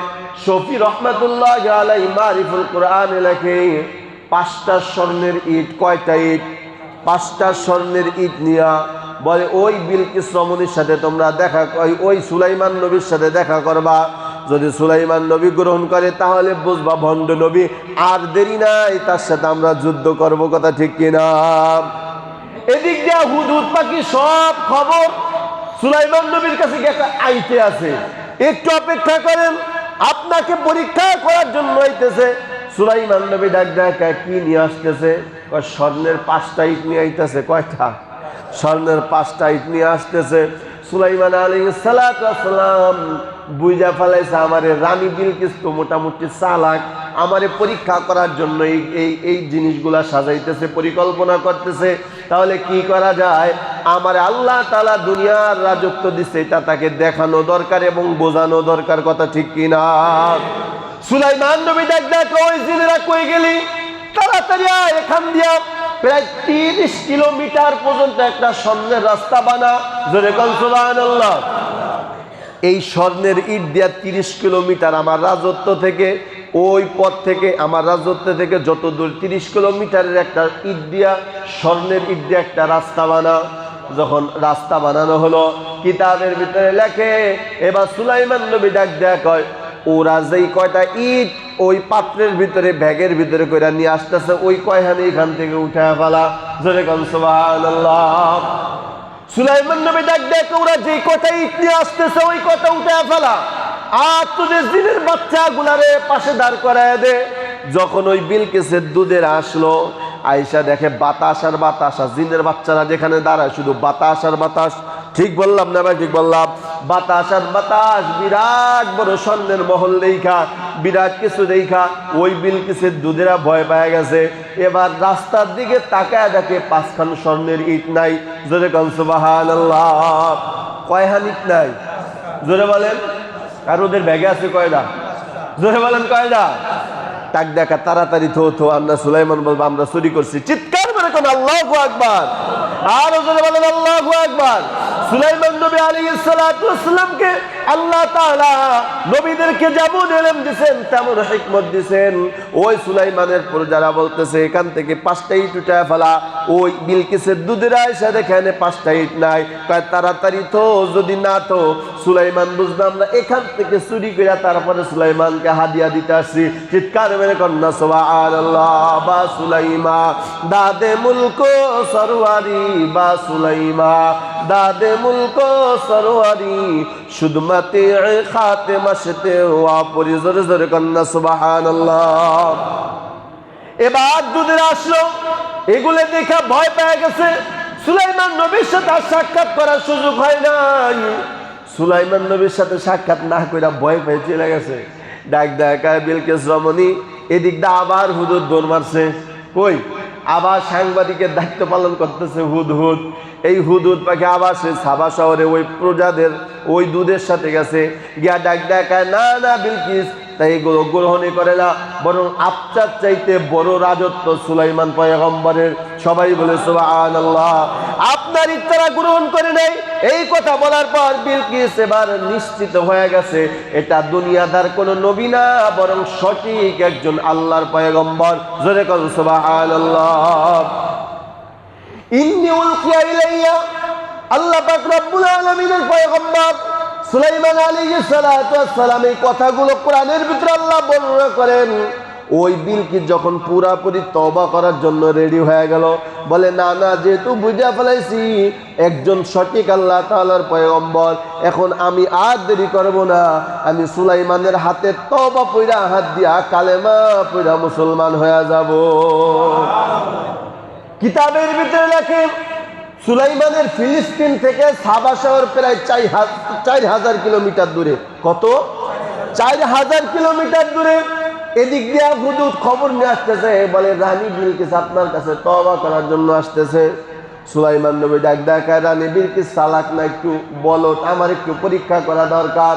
শফি রহমাতুল্লাহ আলাইহি মারিফুল কোরআনে লেখে, 5টা স্বর্ণের ইট। কয়টা ইট? 5টা স্বর্ণের ইট নিয়া বলে ওই বিলকিস রমণীর সাথে তোমরা দেখা, ওই সুলাইমান নবীর সাথে দেখা করবা। যদি সুলাইমান নবী গ্রহণ করে তাহলে বুঝবা ভণ্ড নবী, আর দেরি নাই, তার সাথে আমরা যুদ্ধ করব। কথা ঠিক কিনা? এদিক দিয়ে হুদহুদ পাখি সব খবর সুলাইমান নবীর কাছে আইতে আছে। একটু অপেক্ষা করেন, আপনাকে পরীক্ষা করার জন্য আইতেছে। সুলাইমান নবী ডাক ডাকা, কি নিয়ে আসতেছে? স্বর্ণের 5টা ইট নিয়ে আইতেছে। কয়টা? স্বর্ণের 5টা ইট নিয়ে আসতেছে। সুলাইমান আলাইহিস সালাতু ওয়াস সালাম বুঝা ফেলাইছে, আমারে রানী বিলকিস তো মোটামুটি চালাক, আমারে পরীক্ষা করার জন্য এই জিনিসগুলা সাজাইতেছে, পরিকল্পনা করতেছে। তাহলে কি করা যায়? আমার আল্লাহ তাআলা দুনিয়ার রাজত্ব দিচ্ছে, এটা তাকে দেখানো দরকার এবং বোঝানো দরকার। কথা ঠিক কিনা? সুলাইমান নবী ডাক ডাক, ওই জিনেরা কই গেলি? তাড়াতাড়ি আয়, এখান দিয়া প্রায় 30 কিলোমিটার পর্যন্ত একটা স্বর্ণের রাস্তা বানা। জোরে কোন সুবহানাল্লাহ। এই স্বর্ণের ইট দিয়া 30 কিলোমিটার আমার রাজত্ব থেকে, ওই পথ থেকে, আমার রাজত্ব থেকে যত দূর 30 কিলোমিটারের একটা ইট দিয়া, স্বর্ণের ইট দিয়া একটা রাস্তা বানা। যখন রাস্তা বানানো হলো, কিতাবের ভিতরে লেখে, এবার সুলাইমান নবী ডাক দেয়া কয়, ওরা যেই কয়টা ইট ওই পাত্রের ভিতরে, ব্যাগের ভিতরে কইরা নিয়ে আসতেছে, ওই কয়খানি এখান থেকে উঠায় ফেলা। জোরে কোন সুবহানাল্লাহ। সুলাইমান নবী ডাক দেয়া, ওরা যেই কয়টা ইট নিয়ে আসতেছে ওই কয়টা উঠায় ফেলা, আর তোদের জিনের বাচ্চাগুলারে পাশে দাঁড় করায় দে। যখন ওই বিলকিসের দুধের আসলো, আয়েশা দেখে বাতাস আর বাতাস, আর জিনের বাচ্চারা যেখানে দাঁড়ায় শুধু বাতাস আর বাতাস। ঠিক বললাম না ভাই? ঠিক বললাম। বাতাস আর বাতাস, বিরাট বড় স্বর্ণের মহল দেখা, বিরাট কিছু দেখা ওই বিলকিসের দুধেরা ভয় পেয়ে গেছে। এবার রাস্তার দিকে তাকায় দেখে 5খান স্বর্ণের ইট নাই। জোরে কোন সুবহানাল্লাহ। কয়খান ইট নাই? জোরে বলেন। আর ওদের ব্যাগে আছে কয়টা? জোরে বলেন কয়টা? তাক দেখা, তাড়াতাড়ি থো। আমরা সুলাইমান বলবো আমরা চুরি করছি। চিৎকার করে কোন আল্লাহু আকবার। আর জোরে বলেন আল্লাহু আকবার। সুলাইমান নবী আলাইহিস সালাতু ওয়াস সালামকে আল্লাহ তাআলা নবীদেরকে যেমন ইলম দিবেন তেমন হিকমত দিবেন। ওই সুলাইমানের প্রজারা বলতেছে, এখান থেকে 5টা ইট উঠায় ফেলা। ওই বিলকিসের দুধেরা এসে দেখে 5টা ইট নাই। কয় তাড়াতাড়ি তো, যদি না তো সুলাইমান বুঝবে আমরা এখান থেকে চুরি করে তারপরে সুলাইমানকে হাদিয়া দিতে আসছি। চিৎকার মেরে কন্যা সুবহানাল্লাহ। বা সুলাইমা দাদে মুলক সরওয়ারি, বা সুলাইমা দাদে মুলক সরওয়ারি সুদমতে খাতেমাশতে ওয়া পরি জোরে জোরে কন্না সুবহানাল্লাহ। এবার দুধের আসলো, এগুলো দেখে ভয় পেয়ে গেছে। সুলাইমান নবীর সাথে সাক্ষাৎ করার সুযোগ হয় নাই। সুলাইমান নবীর সাথে সাক্ষাৎ না করে ভয় পেয়ে চলে গেছে। ডাক দেখায় বিলকিস রমণী, এদিক দিয়ে আবার হুদুদ দৌড় মারছে। কই? আবার সাংবাদিকের দায়িত্ব পালন করতেছে হুদহুদ। এই হুদহুদ পাখি আবার সে সাবা শহরে ওই প্রজাদের ওই দুধের সাথে গেছে, গিয়া ডাক দেখায় না না বিলকিস তাই এগুলো গ্রহণই করে না, বরং আপনার চাইতে বড় রাজত্ব সুলাইমান পয়গম্বরের। সবাই বলে সুবহানাল্লাহ। আপনার ইচ্ছারা গ্রহণ করে নাই। এই কথা বলার পর বিলকিস এবার নিশ্চিত হয়ে গেছে এটা দুনিয়াদার কোন নবী না, বরং সঠিক একজন আল্লাহর পয়গম্বর। জোরে কর সুবহানাল্লাহ। ইন্নী উলকিয়া ইলাইয়া, আল্লাহ পাক রব্বুল আলামিনের পয়গম্বর সুলাইমান আলাইহিস সালাতু ওয়াস সালাম এই কথাগুলো কোরআনের ভিতরে আল্লাহ বর্ণনা করেন। ওই বিলকিস যখন পুরাপুরি তওবা করার জন্য রেডি হয়ে গেল, বলে না না, যেহেতু বুঝা ফেলাইছি একজন সঠিক আল্লাহ তাআলার পয়গম্বর, এখন আমি আর দেরি করব না, আমি সুলাইমানের হাতে তওবা পইরা হাত দিয়া কালেমা পইরা মুসলমান হয়ে যাব। কিতাবের ভিতরে লেখে সুলাইমানের ফিলিস্তিন থেকে সাবা শহর প্রায় 4000 কিলোমিটার দূরে। কত? 4000 কিলোমিটার দূরে। এদিক দিয়ে হুদুদ খবর নিয়ে আসতেছে, বলে রানী বিলকিস আপনার কাছে তওবা করার জন্য আসতেছে। সুলাইমান নবী ডাক দেখায়, রানী বিলকিস চালাক না, একটু বলো, আমার একটু পরীক্ষা করা দরকার।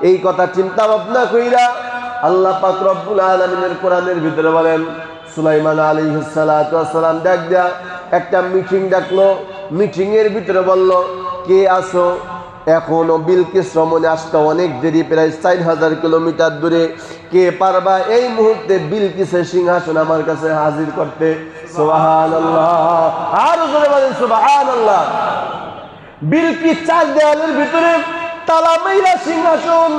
এই কথা চিন্তা ভাবনা কইরা আল্লাহ পাক রব্বুল আলামিনের কোরআনের ভিতরে বলেন সুলাইমান আলাইহিস সালাতু ওয়াস সালাম ডাক দেয়া একটা মিটিং ডাকলো। মিটিং এর ভিতরে বলল, কে আসো? এখনো বিলকিস রমণী আসতে অনেক দেরি, প্রায় 4000 কিলোমিটার দূরে। কে পারবা এই মুহূর্তে বিলকিসের সিংহাসন আমার কাছে হাজির করতে? সুবহানাল্লাহ। আর জোরে বলেন সুবহানাল্লাহ। বিলকিস চার দেওয়ালের ভিতরে তালা মাইরা সিংহাসন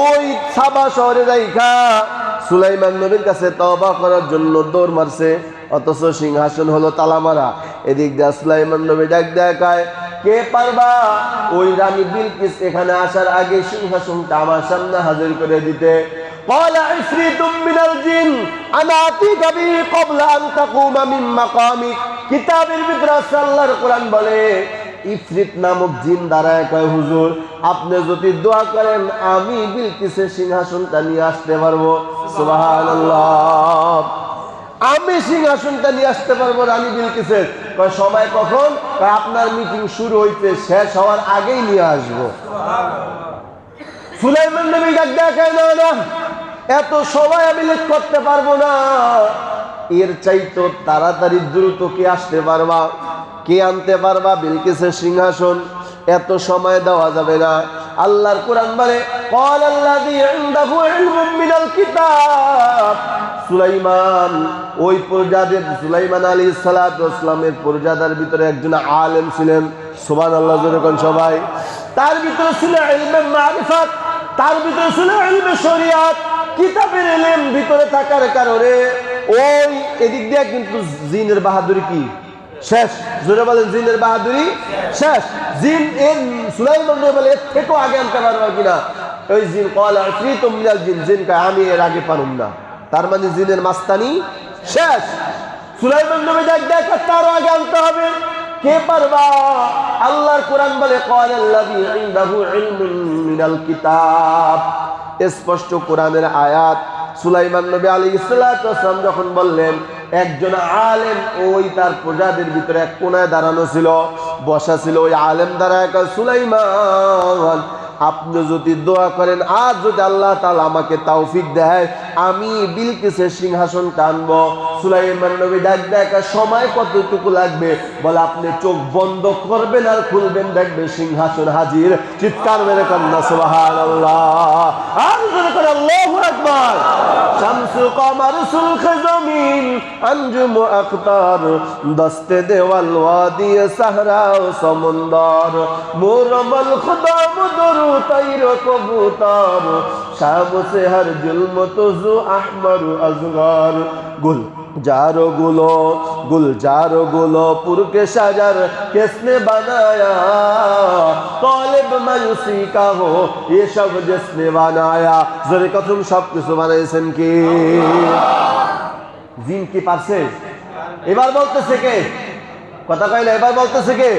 ওই সাবা শহরে রাইখা সুলাইমান নবীর কাছে তওবা করার জন্য দৌড় মারছে, অথচ সিংহাসন হলো তালা মারা। এদিক দিয়ে সুলাইমান নবী ডাক দেখায়, কে পারবা ওই রানী বিলকিস এখানে আসার আগে সিংহাসনটা আমার সামনে হাজির করে দিতে? قال عفريت من الجن انا اتيك به قبل ان تقوم من مقامك। কিতাবের ভিতরে আল্লাহর কোরআন বলে ইফরিত নামক জিন দাঁড়ায় কয়, হুজুর আপনি যদি দোয়া করেন আমি বিলকিসের সিংহাসনটা নিয়ে আসতে পারবো। সুবহানাল্লাহ। আমি সিংহাসনটা নিয়ে আসতে পারবো রানী বিলকিসের। কয় সময় কখন? আপনার মিটিং শুরু হইতে শেষ হওয়ার আগেই নিয়ে আসবো। সুলাইমান নবী ডাক দেখায়, না না, এত সময় আমি লেট করতে পারবো না, এর চাইতো তাড়াতাড়ি দ্রুত কে আসতে পারবা, কে আনতে পারবা বিলকিসের সিংহাসন? এত সময় দেওয়া যাবে না। আল্লাহর কোরআন বলে ক্বালাল্লাযী ইনদাহু ইলমুম মিনাল কিতাব। সুলাইমান ওই প্রজাদের, সুলাইমান আলাইহিস সালাতু ওয়াস সালামের প্রজাদের ভিতরে একজন আলেম ছিলেন। সুবহানাল্লাহ জোরে কোন সবাই। তার ভিতরে ছিল ইলমে মারিফাত, তার ভিতরে ছিল ইলমে শরিয়াত। কিতাবের ইলম ভিতরে থাকার কারণে ওই এদিক দিয়ে কিন্তু জিনের বাহাদুরি কি শেষ? জোরে বলেন, জিনের বাহাদুরি শেষ। জিন এর সুলাইমান নবী বলে এর থেকেও আগে আনতে পারবা কিনা? ওই জিন ক্বালা ইফরিতুম মিনাল জিন, জিন কয় আমি এর আগে পারুম না। তার মানে জিনের মাস্তানি শেষ। সুলাইমান নবী দেখা তার আগে আনতে হবে। কে পারবা? আল্লাহর কোরআন বলে ক্বালাল্লাযী ইনদাহু ইলমুম মিনাল কিতাব। স্পষ্ট কোরআনের আয়াত। সুলাইমান নবী আলাইহিস সালাতু ওয়াস সালাম যখন বললেন, একজন আলেম ওই তার প্রজাদের ভিতরে এক কোণায় দাঁড়ানো ছিল, বসা ছিল। ওই আলেম দাঁড়ায় কয়, সুলাইমান আপনি যদি দোয়া করেন আর যদি আল্লাহ তাআলা আমাকে তৌফিক দেয় আমি বিলকিসের সিংহাসন টানব। সুলাইমান নবী ডাক দেখা, সময় কতটুকু লাগবে? বলে আপনি চোখ বন্ধ করবেন আর খুলবেন, দেখবেন সিংহাসন হাজির। চিৎকার মেরে কন্যা সুবহানাল্লাহ। আর জোরে করে আল্লাহু আকবার। শামসু কমার সুলখ জমিন আঞ্জুম আখতার, দস্তে দেওয়াল ওয়াদি সাহরা ও সমুন্দর, মুরমল খুদা মুদরু তাইর কবুতর, শাম সে হর জুলম তুজু আহমর আজগর। গুল जारो गुलो गुलजारो गुलो पुर के शजर किसने बनाया, तालिब मायूसी का हो ये सब जिसने बनाया। जरे कसम सब কিছু বানাইছেন কি? জিন কি পারছে? এবার বলতেছে কে? কথা কয় না, এবার বলতেছে কে?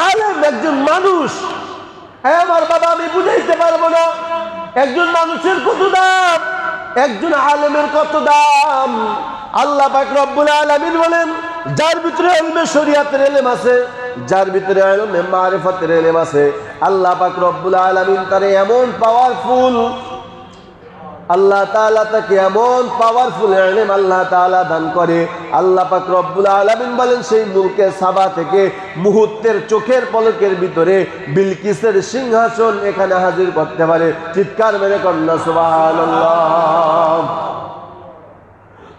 আলেম, একজন মানুষ। হ্যাঁ আমার বাবা, আমি বুঝাইতে পারবো না একজন মানুষের কত দাম, একজন আলেমের কত দাম। আল্লাহ পাক রব্বুল আলামিন বলেন, যার ভিতরে ইলমে শরিয়াতের ইলম আছে, যার ভিতরে ইলমে মারিফাতের ইলম আছে, আল্লাহ পাক রব্বুল আলামিন তারে এমন পাওয়ারফুল, আল্লাহ তাআলা তাকে এমন পাওয়ারফুল ইলম আল্লাহ তাআলা দান করে। আল্লাহ পাক রব্বুল আলামিন বলেন, সেই মুলকে সাবা থেকে মুহূর্তের চোখের পলকের ভিতরে বিলকিসের সিংহাসন এখানে হাজির করতে পারে। চিৎকার মেরে কন্যা সুবহানাল্লাহ।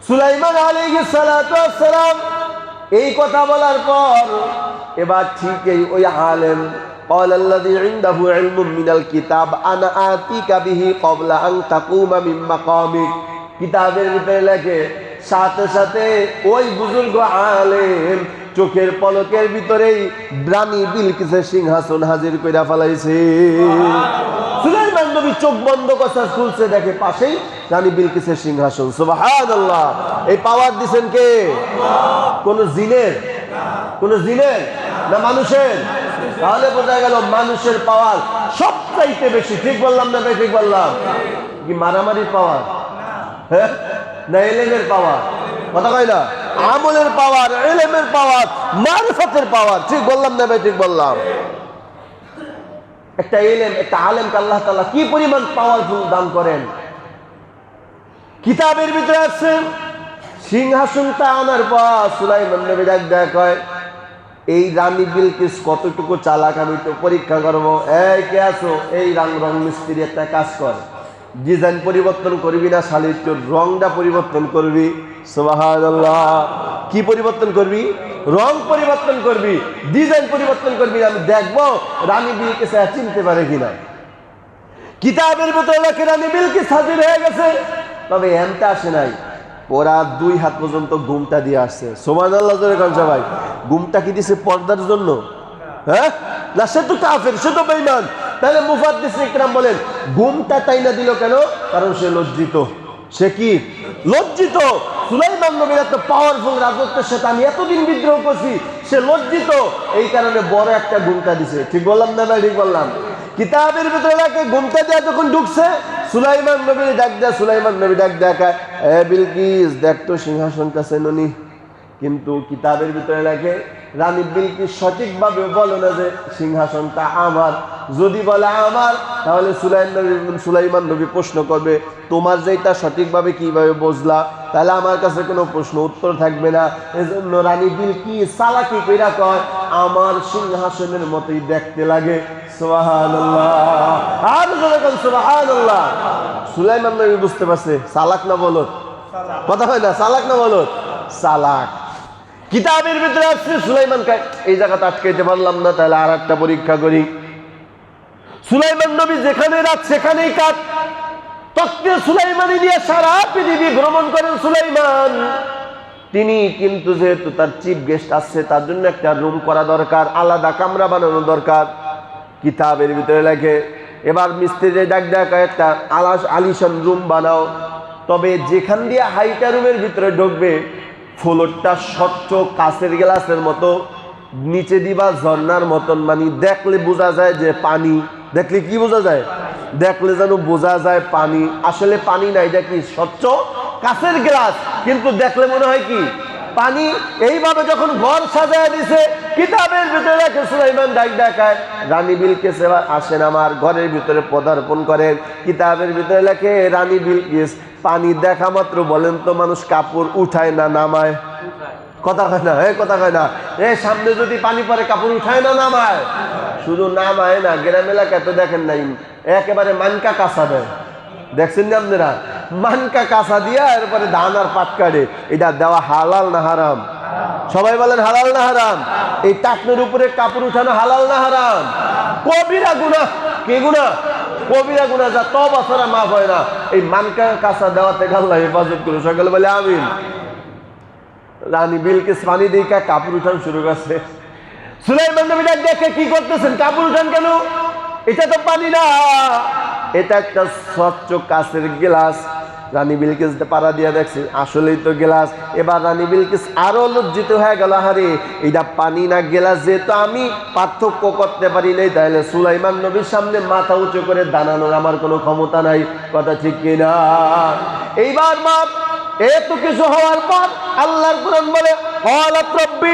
সুলাইমান আলাইহিস সালাতু ওয়াস সালাম এই কথা বলার পর এবার ঠিক ওই আলেম قال الذي عنده علم من الكتاب انا اتيك به قبل ان تقوم من مقامك। কিতাবের ভিতরে লেখে সাথে সাথে ওই বুজুর্গ আলেম চোখের পলকের ভিতরেই রানী বিলকিসের সিংহাসন হাজির কইরা ফেলাইছে। সুলাইমান নবী চোখ বন্ধ করে খুলছে, দেখে পাশেই রানী বিলকিসের সিংহাসন। সুবহানাল্লাহ। এই পাওয়ার দিবেন কে? কোন জিনের? কোন জিনের না মানুষের? তাহলে বোঝা গেল মানুষের পাওয়ার সবচাইতে বেশি। ঠিক বললাম না? ঠিক বললাম কি? মারামারির পাওয়ার, হ্যাঁ না ইলমের পাওয়ার? কথা কয় না? আমলের পাওয়ার, ইলমের পাওয়ার, মারিফাতের পাওয়ার। ঠিক বললাম না? ঠিক বললাম। একটা ইলম, একটা আলেমকে আল্লাহ তাআলা কি পরিমাণ পাওয়ারফুল দান করেন। কিতাবের ভিতরে আছে সিংহাসনটা আনার পর সুলাইমান নবী ডাক কয়, এই রানী বিলকিস কতটুকু চালাক আমি তো পরীক্ষা করবো। এই কে আছো? এই রং মিস্ত্রি একটা কাজ কর, ডিজাইন পরিবর্তন করবি না, শালির তোর রংটা পরিবর্তন করবি। সুবহানাল্লাহ। কি পরিবর্তন করবি? রং পরিবর্তন করবি, ডিজাইন পরিবর্তন করবি। আমি দেখবো রানী বিলকিস চিনতে পারে কিনা। কিতাবের ভিতরে লেখে রানী বিলকিস হাজির হয়ে গেছে, তবে এমটা আসে নাই, ওরা 2 হাত পর্যন্ত ঘুমটা দিয়ে আসছে। সুবহানাল্লাহ জোরে কোন সবাই। ঘুমটা কি দিছে পর্দার জন্য? হ্যাঁ না, সে তো কাফের, সে তো বেঈমান। তাহলে মুফাদ্দিস ইকরাম বলেন ঘুমটা তাই না দিল কেন? কারণ সে লজ্জিত। সে কি লজ্জিত? সুলাইমান নবীর এত পাওয়ারফুল রাজত্বের সাথে আমি এতদিন বিদ্রোহ করছি, সে লজ্জিত, এই কারণে বড় একটা ঘুমটা দিছে। ঠিক বললাম না? ঠিক বললাম। কিতাবের ভিতরে লাগে ঘুমটা দেয়া যখন ঢুকছে, সুলাইমান নবীর ডাক দেয়া, সুলাইমান নবী ডাক দেখা, এ বিলকিস দেখ তো সিংহাসনটা চেননি। কিন্তু কিতাবের ভিতরে লেখে রানী বিলকিস সঠিকভাবে বলে না যে সিংহাসনটা আমার। যদি বলে আমার, তাহলে সুলাইমান নবী প্রশ্ন করবে, তোমার যেটা সঠিকভাবে কিভাবে বুঝলা? তাহলে আমার কাছে কোনো প্রশ্ন উত্তর থাকবে না। এজন্য রানী বিলকিস চালাকি কইরা কয়, আমার সিংহাসনের মতোই দেখতে লাগে। সুবহানাল্লাহ। আর যখন সুবহানাল্লাহ, সুলাইমান নবী বুঝতে পারছে চালাক না বলত? কথা হয় না? চালাক না বলত? চালাক। কিতাবের ভিতরে আছে সুলাইমান এই জায়গাটা আটকাইতে পারলাম না, তাহলে আর একটা পরীক্ষা করি। সুলাইমান নবী যেখানে রাত সেখানেই কাজ। তখতে সুলাইমানি নিয়ে সারা পৃথিবী ভ্রমণ করেন সুলাইমান। তিনি কিন্তু যেহেতু তার চিফ গেস্ট আসছে, তার জন্য একটা রুম করা দরকার, আলাদা কামরা বানানো দরকার। কিতাবের ভিতরে লেখে এবার মিস্ত্রি ডাক ডাক একটা আলিশান রুম বানাও, তবে যেখান দিয়ে হাইটা রুমের ভিতরে ঢুকবে ফ্লোরটা স্বচ্ছ কাঁচের গ্লাসের মতো, নিচে দিবা ঝর্ণার মতন, মানে দেখলে বোঝা যায় যে পানি। দেখলে কি বোঝা যায়? দেখলে যেন বোঝা যায় পানি। আসলে পানি না, এটা কি স্বচ্ছ কাঁচের গ্লাস, কিন্তু দেখলে মনে হয় কি পানি। এইভাবে যখন ঘর সাজায় দিছে, কিতাবের ভিতরে রেখে সুলাইমান ডাক ডাকায়, রানী বিলকিস আসেন আমার ঘরের ভিতরে পদার্পণ করেন। কিতাবের ভিতরে লেখে রানী বিলকিস পানি দেখা মাত্র বলেন তো মানুষ কাপড় উঠায় না নামায়? কথা কয় না? কথা কয় না? সামনে যদি পানি পরে কাপড় উঠায় না নামায়? শুধু নামায় না, গ্রাম এলাকায় তো দেখেন নাই একেবারে মানকা কাঁচা দেয়। দেখছেন না আপনারা? মানকা কাঁচা দিয়া এরপরে ধান আর পাট কাটে। এটা দেওয়া হালাল না হারাম? সবাই বলেন হালাল না হারাম? এই টাকনের উপরে কাপড় উঠানো হালাল না হারাম? কবিরা গুনাহ। কি গুনাহ? কবিরা গুনাহ, যা তওবা ছাড়া মাফ হয় না। এই মানকা কাঁচা দেওয়াতে আল্লাহ হেফাজত করে। সকলে বলে আমিন। রানী বিলকিস পানি দিয়ে কাপড় উঠান শুরু করছে। সুলাইমান নবী দেখে কি করতেছেন, কাপড় উঠান কেন? এটা তো পানি না, এটা একটা স্বচ্ছ কাঁচের গ্লাস। রানী বিলকিস পাড়া দিয়ে দেখছে আসলেই তো গ্লাস। এবার রানী বিলকিস আরো লজ্জিত হয়ে গেল, হারে এটা পানি না গ্লাস, যেহেতু আমি পার্থক্য করতে পারি নাই, তাহলে সুলাইমান নবীর সামনে মাথা উঁচু করে দাঁড়ানোর আমার কোনো ক্ষমতা নাই। কথা ঠিক কিনা? এইবার বাপ এত কিছু হওয়ার পর আল্লাহর কুরআন বলে ক্বালাত রাব্বি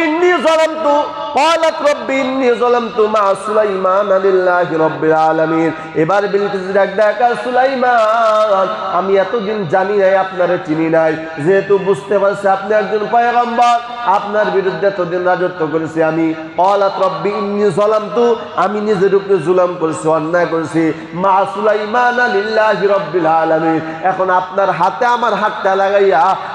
ইন্নী যালামতু মা সুলাইমান লিল্লাহি রাব্বিল আলামিন। এবার বিলকিস ডাকা, সুলাইমান আমি এতদিন জানি নাই, আপনারে চিনি নাই, যেহেতু বুঝতে পারছি আপনি একজন পয়গম্বর, আপনার বিরুদ্ধে এতদিন রাজত্ব করেছি আমি। ক্বালাত রাব্বি ইন্নী যালামতু, আমি নিজের উপরে জুলুম করেছি, অন্যায় করেছি, মা সুলাইমান লিল্লাহি রাব্বিল আলামিন। এখন আপনার হাতে আমার হাতটা লাগাইয়া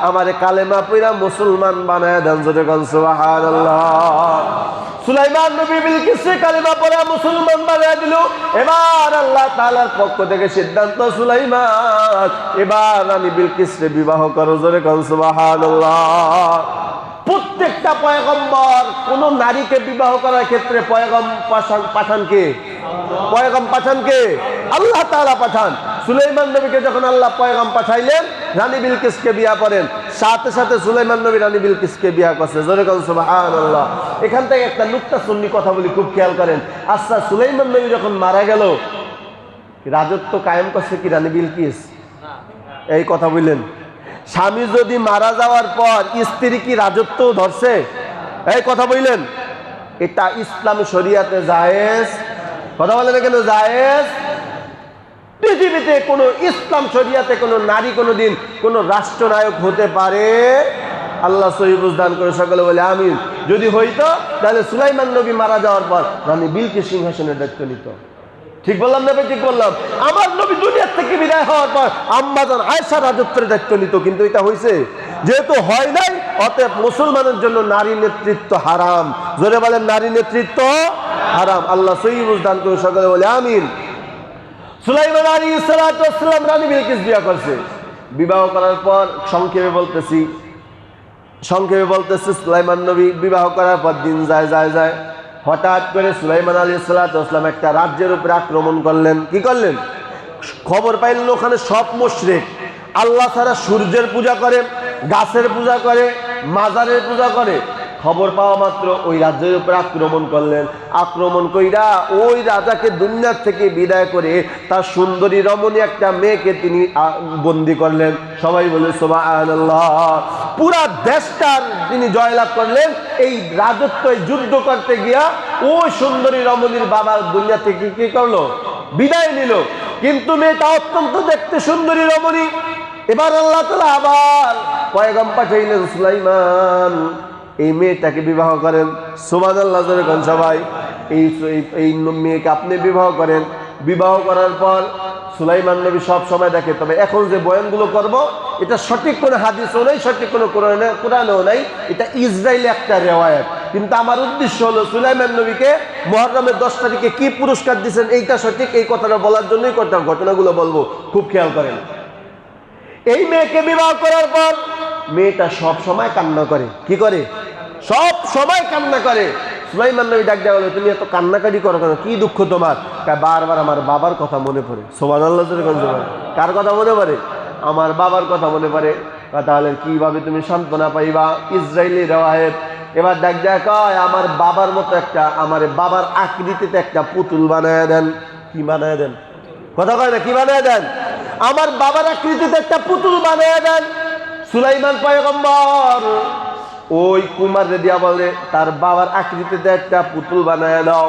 আমারে কালেমা পড়া মুসলমান বানায় দেন। জোরে কোন সুবহানাল্লাহ। সুলাইমান নবী বিলকিসকে কালেমা পড়া মুসলমান বানায় দিল। এবার আল্লাহ তাআলার পক্ষ থেকে সিদ্ধান্ত, সুলাইমান এবার রানী বিলকিসকে বিবাহ করো। জোরে কোন সুবহানাল্লাহ। প্রত্যেকটা পয়গম্বর কোন নারীকে বিবাহ করার ক্ষেত্রে পয়গম পাঠান কে? পয়গম পাঠান কে? আল্লাহ তাআলা পাঠান। সুলাইমান নবীকে যখন আল্লাহ পয়গম পাঠাইলেন, রানী বিলকিসকে বিয়া করেন, সাথে সাথে সুলাইমান নবী রানী বিলকিসকে বিয়া করছে। জোরে কোন সুবহানাল্লাহ। এখান থেকে একটা নুকতা সুন্নি কথা বলি, খুব খেয়াল করেন। আচ্ছা, সুলাইমান নবী যখন মারা গেল, রাজত্ব কায়েম করছে কি রানী বিলকিস? এই কথা বললেন। স্বামী যদি মারা যাওয়ার পর স্ত্রী কি রাজত্ব ধরছে? এই কথা বললেন। এটা ইসলামী শরিয়াতে জায়েজ? কথা বলেন কেন জায়েজ? পৃথিবীতে কোন ইসলাম শরিয়াতে কোন নারী কোনদিন কোন রাষ্ট্রনায়ক হতে পারে? আল্লাহ সহি বুঝদান করে সকলে বলে আমিন। যদি হইতো তাহলে সুলাইমান নবী মারা যাওয়ার পর রানী বিলকিস সিংহাসনের দায়িত্ব নিত। ঠিক বললাম না? ঠিক বললাম। আমার নবী দুনিয়ার থেকে বিদায় হওয়ার পর আম্মাজান আয়েশা রাজত্বের দায়িত্ব নিত, কিন্তু এটা হয়েছে? যেহেতু হয় নাই, অতএব মুসলমানের জন্য নারী নেতৃত্ব হারাম। জোরে বলেন নারী নেতৃত্ব হারাম। আল্লাহ সহি বুঝদান করে সকলে বলে আমিন। সুলাইমান আলাইহিস সালাতু ওয়াস সালাম রানী বিলকিস বিবাহ করছে। বিবাহ করার পর সংক্ষেপে বলতেছি সুলাইমান নবী বিবাহ করার পর দিন যায়, হঠাৎ করে সুলাইমান আলাইহিস সালাতু ওয়াস সালাম একটা রাজ্যের উপরে আক্রমণ করলেন। কি করলেন? খবর পাইলেন ওখানে সব মুশরিক, আল্লাহ ছাড়া সূর্যের পূজা করে, গাছের পূজা করে, মাজারের পূজা করে। খবর পাওয়া মাত্র ওই রাজ্যের উপর আক্রমণ করলেন। আক্রমণ কইরা ওই রাজাকে দুনিয়ার থেকে বিদায় করে তার সুন্দরী রমণী একটা মেয়েকে তিনি বন্দী করলেন। সবাই বলে সুবহানাল্লাহ। পুরা দেশটার তিনি জয়লাভ করলেন। এই রাজত্ব যুদ্ধ করতে গিয়া ওই সুন্দরী রমণীর বাবা দুনিয়া থেকে কি করলো? বিদায় নিল। কিন্তু মেয়েটা অত্যন্ত দেখতে সুন্দরী রমণী। এবার আল্লাহ তাআলা আবার পয়গম পাঠাইলেন, সুলাইমান এই মেয়েটাকে বিবাহ করেন। সুবহানাল্লাহ জোরে কোন সবাই। এই মেয়েকে আপনি বিবাহ করেন। বিবাহ করার পর সুলাইমান নবী সব সময় দেখে, তবে এখন যে বয়ানগুলো করব এটা সঠিক কোনো হাদিসও নেই, সঠিক কোনো কোরআনেও নাই, এটা ইসরায়েলি একটা রেওয়ায়াত। কিন্তু আমার উদ্দেশ্য হলো সুলাইমান নবীকে মুহররমের 10 তারিখে কি পুরস্কার দিয়েছেন এইটা সঠিক, এই কথাটা বলার জন্যই করতাম। ঘটনাগুলো বলবো, খুব খেয়াল করেন। এই মেয়েকে বিবাহ করার পর মেয়েটা সব সময় কান্না করে। কি করে? সব সময় কান্না করে। সুলাইমান নবী ডাক দেওয়া হলো, তুমি এত কান্নাকাটি করো কেন? কি দুঃখ তোমার? বারবার আমার বাবার কথা মনে পড়ে। সুবহানাল্লাহ। কার কথা মনে পড়ে? আমার বাবার কথা মনে পড়ে। তাহলে কিভাবে তুমি সান্ত্বনা পাইবা? ইসরায়েলি রেওয়ায়েত। এবার ডাক দেয়া কয়, আমার বাবার মতো একটা, আমার বাবার আকৃতিতে একটা পুতুল বানায় দেন। কি বানায় দেন? কথা কয় না, কি বানায় দেন? আমার বাবার আকৃতিতে একটা পুতুল বানায় দেন। সুলাইমান পয়গম্বর ওই কুমার দিয়া বলে, তার বাবার আকৃতিতে একটা পুতুল বানায় দাও।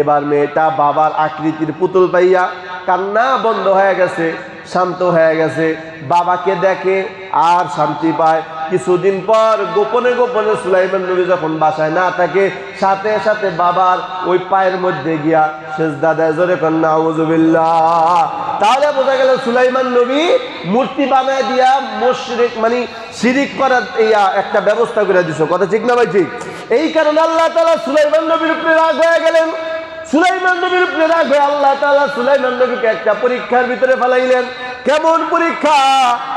এবার মেয়েটা বাবার আকৃতির পুতুল পাইয়া কান্না বন্ধ হয়ে গেছে, শান্ত হয়ে গেছে। বাবাকে দেখে আর শান্তি পায়। কিছুদিন পর গোপনে গোপনে সুলাইমান নবী যখন বাসায় না থাকে, সাথে সাথে বাবার ওই পায়ের মধ্যে গিয়া সেজদা দেয়। জোরে কোন নাউযুবিল্লাহ। তাহলে বোঝা গেল সুলাইমান নবী মূর্তি বানায় দিয়া মুশরিক মানে শিরিক করার একটা ব্যবস্থা করে দিছে। কথা ঠিক না ভাই? ঠিক। এই কারণে আল্লাহ তাআলা সুলাইমান নবীর উপরে রাগ হয়ে গেলেন। সুলাইমান নবীর উপরে রাগ হয়ে আল্লাহ তাআলা সুলাইমান নবীকে একটা পরীক্ষার ভিতরে ফেলাইলেন। কেমন পরীক্ষা?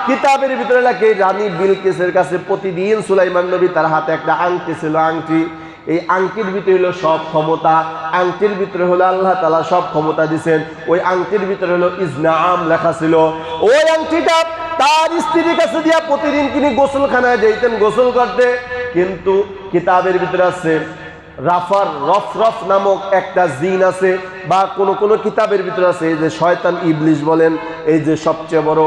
কিতাবের ভিতরে লেখে রানী বিলকিসের কাছে প্রতিদিন সুলাইমান নবী তার হাতে একটা আংটি ছিল, আংটি। এই আংটির ভিতরে হলো সব ক্ষমতা, আংটির ভিতরে হলো আল্লাহ তাআলা সব ক্ষমতা দিয়েছেন। ওই আংটির ভিতরে হলো ইজনাম লেখা ছিল। ওই আংটিটা তার স্ত্রীর কাছে দিয়া প্রতিদিন তিনি গোসলখানায় যাইতেন গোসল করতে। কিন্তু কিতাবের ভিতরে আছে রাফার রফরফ নামক একটা জিন আছে, বা কোন কোন কিতাবের ভিতরে আছে এই যে শয়তান ইবলিস বলেন, এই যে সবচেয়ে বড়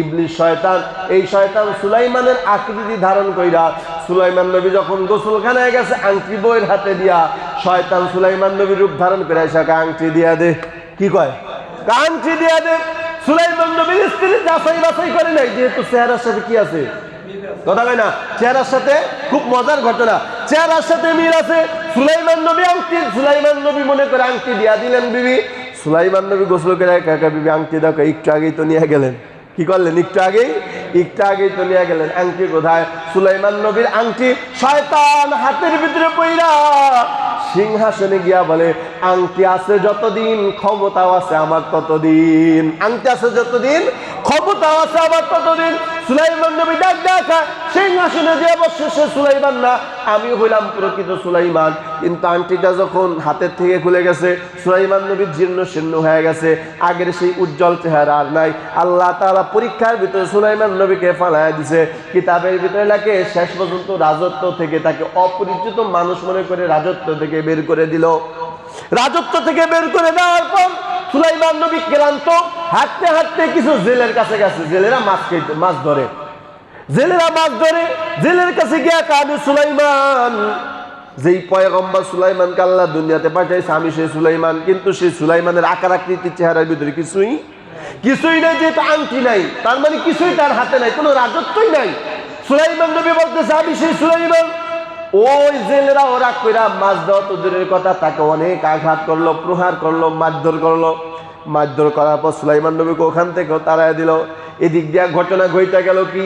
ইবলিস শয়তান, এই শয়তান সুলাইমানের আকৃতি ধারণ কইরা সুলাইমান নবী যখন গোসলখানায় গেছে আংটি বইয়ের হাতে দিয়া, শয়তান সুলাইমান নবীর রূপ ধারণ করে এসে আংটি দিয়া দে। কি কয়? আংটি দিয়া দে। সুলাইমান নবীর স্ত্রী যাচাই বাছাই করে নাই, যেহেতু চেহারার সাথে কি আছে, কথা কয় না, চেহারার সাথে খুব মজার ঘটনা, চেহারার সাথে মিল আছে। সুলাইমান নবী আংটি, সুলাইমান নবী মনে করে আংটি দিয়া দিলেন বিবি। সুলাইমান নবী গোসল করে কাকা বিবি আংটি দেখো, একটু আগেই তো নিয়ে গেলেন। কি করলেন? একটু আগেই তো নিয়ে গেলেন। আংটি কোথায়? সুলাইমান নবীর আংটি শয়তান হাতের ভিতরে পইরা সিংহাসনে গিয়া বলে, আংটি আছে যতদিন ক্ষমতাও আছে আমার ততদিন, আংটি আছে যতদিন ক্ষমতাও আছে আমার ততদিন। সুলাইমান নবী ডাক দেখা সিংহাসনে যে বসে সে সুলাইমান না, আমি হইলাম প্রকৃত সুলাইমান। কিন্তু আংটিটা যখন হাতের থেকে খুলে গেছে, সুলাইমান নবীর জীর্ণ শীর্ণ হয়ে গেছে, আগের সেই উজ্জ্বল চেহারা আর নাই। আল্লাহ তাআলা পরীক্ষার ভিতরে সুলাইমান নবীকে ফালায়া দিছে। কিতাবের ভিতরে লেখে শেষ পর্যন্ত রাজত্ব থেকে তাকে অপরিচিত মানুষ মনে করে রাজত্ব থেকে বের করে দিল। রাজত্ব থেকে বের করে দেওয়ার পর সুলাইমান নবী ক্লান্ত, হাঁটতে হাঁটতে কিছু জেলের কাছে গেছে। জেলেরা মাছ ধরে, জেলের কাছে গিয়া কানে সুলাইমান, যেই পয়গম্বর সুলাইমানকে আল্লাহ দুনিয়াতে পাঠাইছে আমি সেই সুলাইমান, কিন্তু সেই সুলাইমানের আকার আকৃতি চেহারার ভিতরে কিছুই নাই, যেহেতু আংটি নাই তার মানে কিছুই তার হাতে নাই, কোনো রাজত্বই নাই। সুলাইমান নবী বলতেছে আমি সেই সুলাইমান। ওই জেলেরা ওরা কইরা মাছ দেওয়া তো দূরের কথা, তাকে অনেক আঘাত করলো, প্রহার করলো, মারধর করার পর সুলাইমান নবীকে ওখান থেকেও তাড়ায় দিল। এদিক দিয়া ঘটনা ঘটে গেল কি,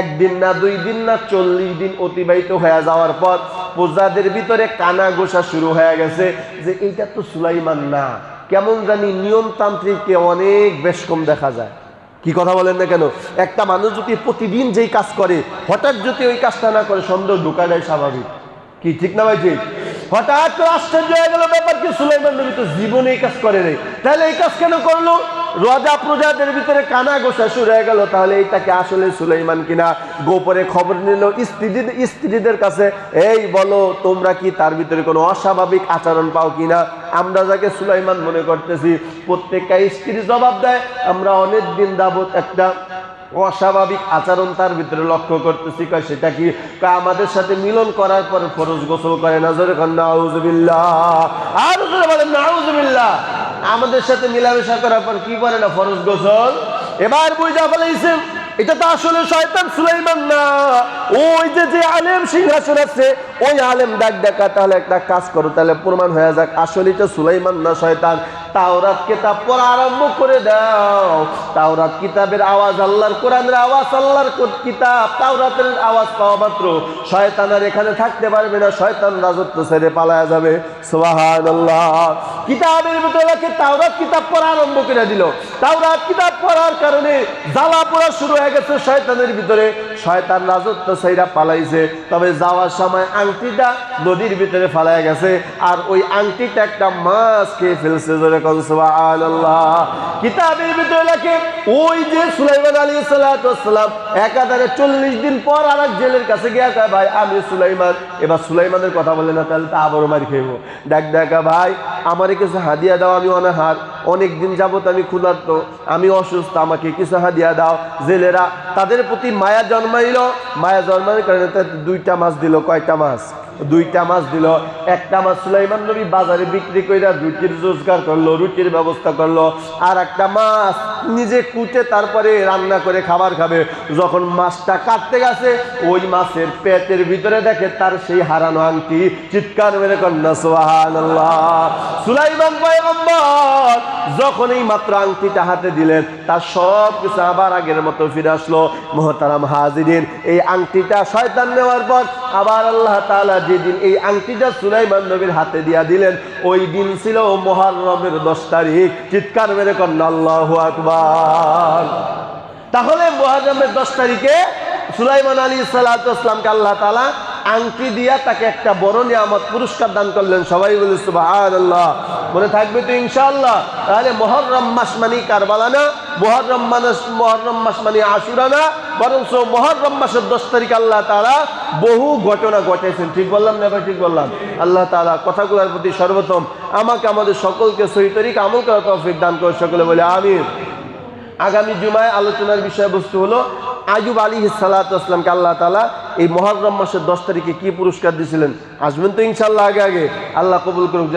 একদিন না 2 দিন না 40 দিন অতিবাহিত হয়ে যাওয়ার পর প্রজাদের ভিতরে কানা গোসা শুরু হয়ে গেছে যে এইটা তো সুলাইমান না, কেমন জানি নিয়মতান্ত্রিককে অনেক বেশ কম দেখা যায়। কি কথা বলেন না কেন? একটা মানুষ যদি প্রতিদিন যেই কাজ করে হঠাৎ যদি ওই কাজটা না করে সন্দেহ ঢোকা যায় স্বাভাবিক। কি ঠিক না ভাই? ঠিক। হঠাৎ করে আশ্চর্য হয়ে গেল ব্যাপার কি, সুলাইমান নবী তো জীবনে এই কাজ করে নাই, তাহলে এই কাজ কেন করলো? রাজা প্রজাদের ভিতরে কানা গোসা শুরু হয়ে গেল, তাহলে এইটাকে আসলে সুলাইমান কিনা। গোপরে খবর নিল স্ত্রীদের কাছে, এই বলো তোমরা কি তার ভিতরে কোনো অস্বাভাবিক আচরণ পাও কিনা? আমরা যাকে সুলাইমান মনে করতেছি, প্রত্যেকটা স্ত্রী জবাব দেয় আমরা অনেক দিন যাবত একটা অস্বাভাবিক আচরণ তার ভিতরে লক্ষ্য করতেছি। কয় সেটা কি? আমাদের সাথে মিলন করার পর ফরজ গোসল করে না, জোরে কান নাউজুবিল্লাহ, আর জোরে বলেন নাউজুবিল্লাহ। আমাদের সাথে মিলামেশা করার পর কি করে না? ফরজ গোসল। এবার বুঝা ফেলাইছেন এটা তো আসলে শয়তান সুলাইমান না, ওই যে আলেম সিংহাসন আছে ওই আলেম ডাক ডাকা। তাহলে একটা কাজ করো, তাহলে প্রমাণ হয়ে যাক আসলে এটা সুলাইমান না শয়তান। তাওরাত কিতাব পড়া আরম্ভ করে দাও। তাওরাত কিতাবের আওয়াজ আল্লাহর, কোরআনের আওয়াজ আল্লাহর কিতাব। তাওরাতের আওয়াজ পাওয়া মাত্র শয়তান আর এখানে থাকতে পারবে না, শয়তান রাজত্ব ছেড়ে পালায়া যাবে। সুবহানাল্লাহ। কিতাবের ভিতরে তাওরাত কিতাব পড়া আরম্ভ করে দিল। তাওরাত কিতাব পড়ার কারণে জ্বালা পোড়া শুরু হয়ে গেছে শয়তানের ভিতরে, শয়তান রাজত্ব ছেড়ে পালাইছে। তবে যাওয়ার সময় আংটিটা নদীর ভিতরে ফালায়া গেছে, আর ওই আংটিটা একটা মাছ খেয়ে ফেলছে। সুবহানাল্লাহ। কিতাবের ভিতরে লেখে ওই যে সুলাইমান আলাইহিস সালাম একাধারে 40 দিন পর আরেক জেলের কাছে গিয়া কয় ভাই আমি সুলাইমান। এবার সুলাইমানের কথা বলে না, তাহলে তা আবারও মারি খাইব। ডাক দেখা ভাই আমারে কিছু হাদিয়া দাও, আমি অনাহার, অনেক দিন যাবত আমি ক্ষুধার্ত, আমি অসুস্থ, আমাকে কিছু হাদিয়া দাও। জেলেরা তাদের প্রতি মায়া জন্মাইল, মায়া জন্মানোর কারণে 2টা মাছ দিল। কয়টা মাছ? 2টা মাছ দিল। একটা মাছ সুলাইমান নবী বাজারে বিক্রি কইরা রুটির রোজগার করলো, রুটির ব্যবস্থা করলো। আর একটা মাছ নিজে কুটে তারপরে রান্না করে খাবার খাবে। যখন মাছটা কাটতে গেছে ওই মাছের পেটের ভিতরে দেখে তার সেই হারানো আংটি। চিৎকার মেরে কন্যা সুবহানাল্লাহ। সুলাইমান পয়গম্বর যখন এই মাত্র আংটিটা হাতে দিলেন তার সব কিছু আবার আগের মতো ফিরে আসলো। মুহতারাম হাজিরিন, এই আংটিটা শয়তান নেওয়ার পর আবার আল্লাহ তাআলা যেদিন এই আংটিটা সুলাইমান নবীর হাতে দিয়া দিলেন ওই দিন ছিল মুহররমের 10 তারিখ। চিৎকার মেরে কন্যা আল্লাহু আকবার। তাহলে মুহররমের 10 তারিখে সুলাইমান আলাইহিস সালাতু ওয়াস সালামকে আল্লাহ তাআলা আংটি দিয়া তাকে একটা বড় নিয়ামত পুরস্কার দান করলেন। সবাই বলে সুবহানাল্লাহ। মনে থাকবে তো ইনশাআল্লাহ। তাহলে মুহররম মাস মানে কারবালা না, মুহররম মাস মানে আশুরা না, বরং মুহররম মাসের 10 তারিখ আল্লাহ তাআলা বহু ঘটনা ঘটাইছেন। ঠিক বললাম না ভাই? ঠিক বললাম। আল্লাহ তাআলা কথাগুলোর প্রতি সর্বপ্রথম আমাকে আমাদের সকলকে সহি তরিকা আমল করার তৌফিক দান করে। সকলে বলে আমিন। আগামী জুমায় আলোচনার বিষয়বস্তু হলো আইয়ুব আলাইহিস সালাতু ওয়াস সালামকে আল্লাহ তাআলা এই মুহররম মাসের 10 তারিখে কি পুরস্কার দিয়েছিলেন। আসবেন তো ইনশাআল্লাহ আগে আগে। আল্লাহ কবুল করুক।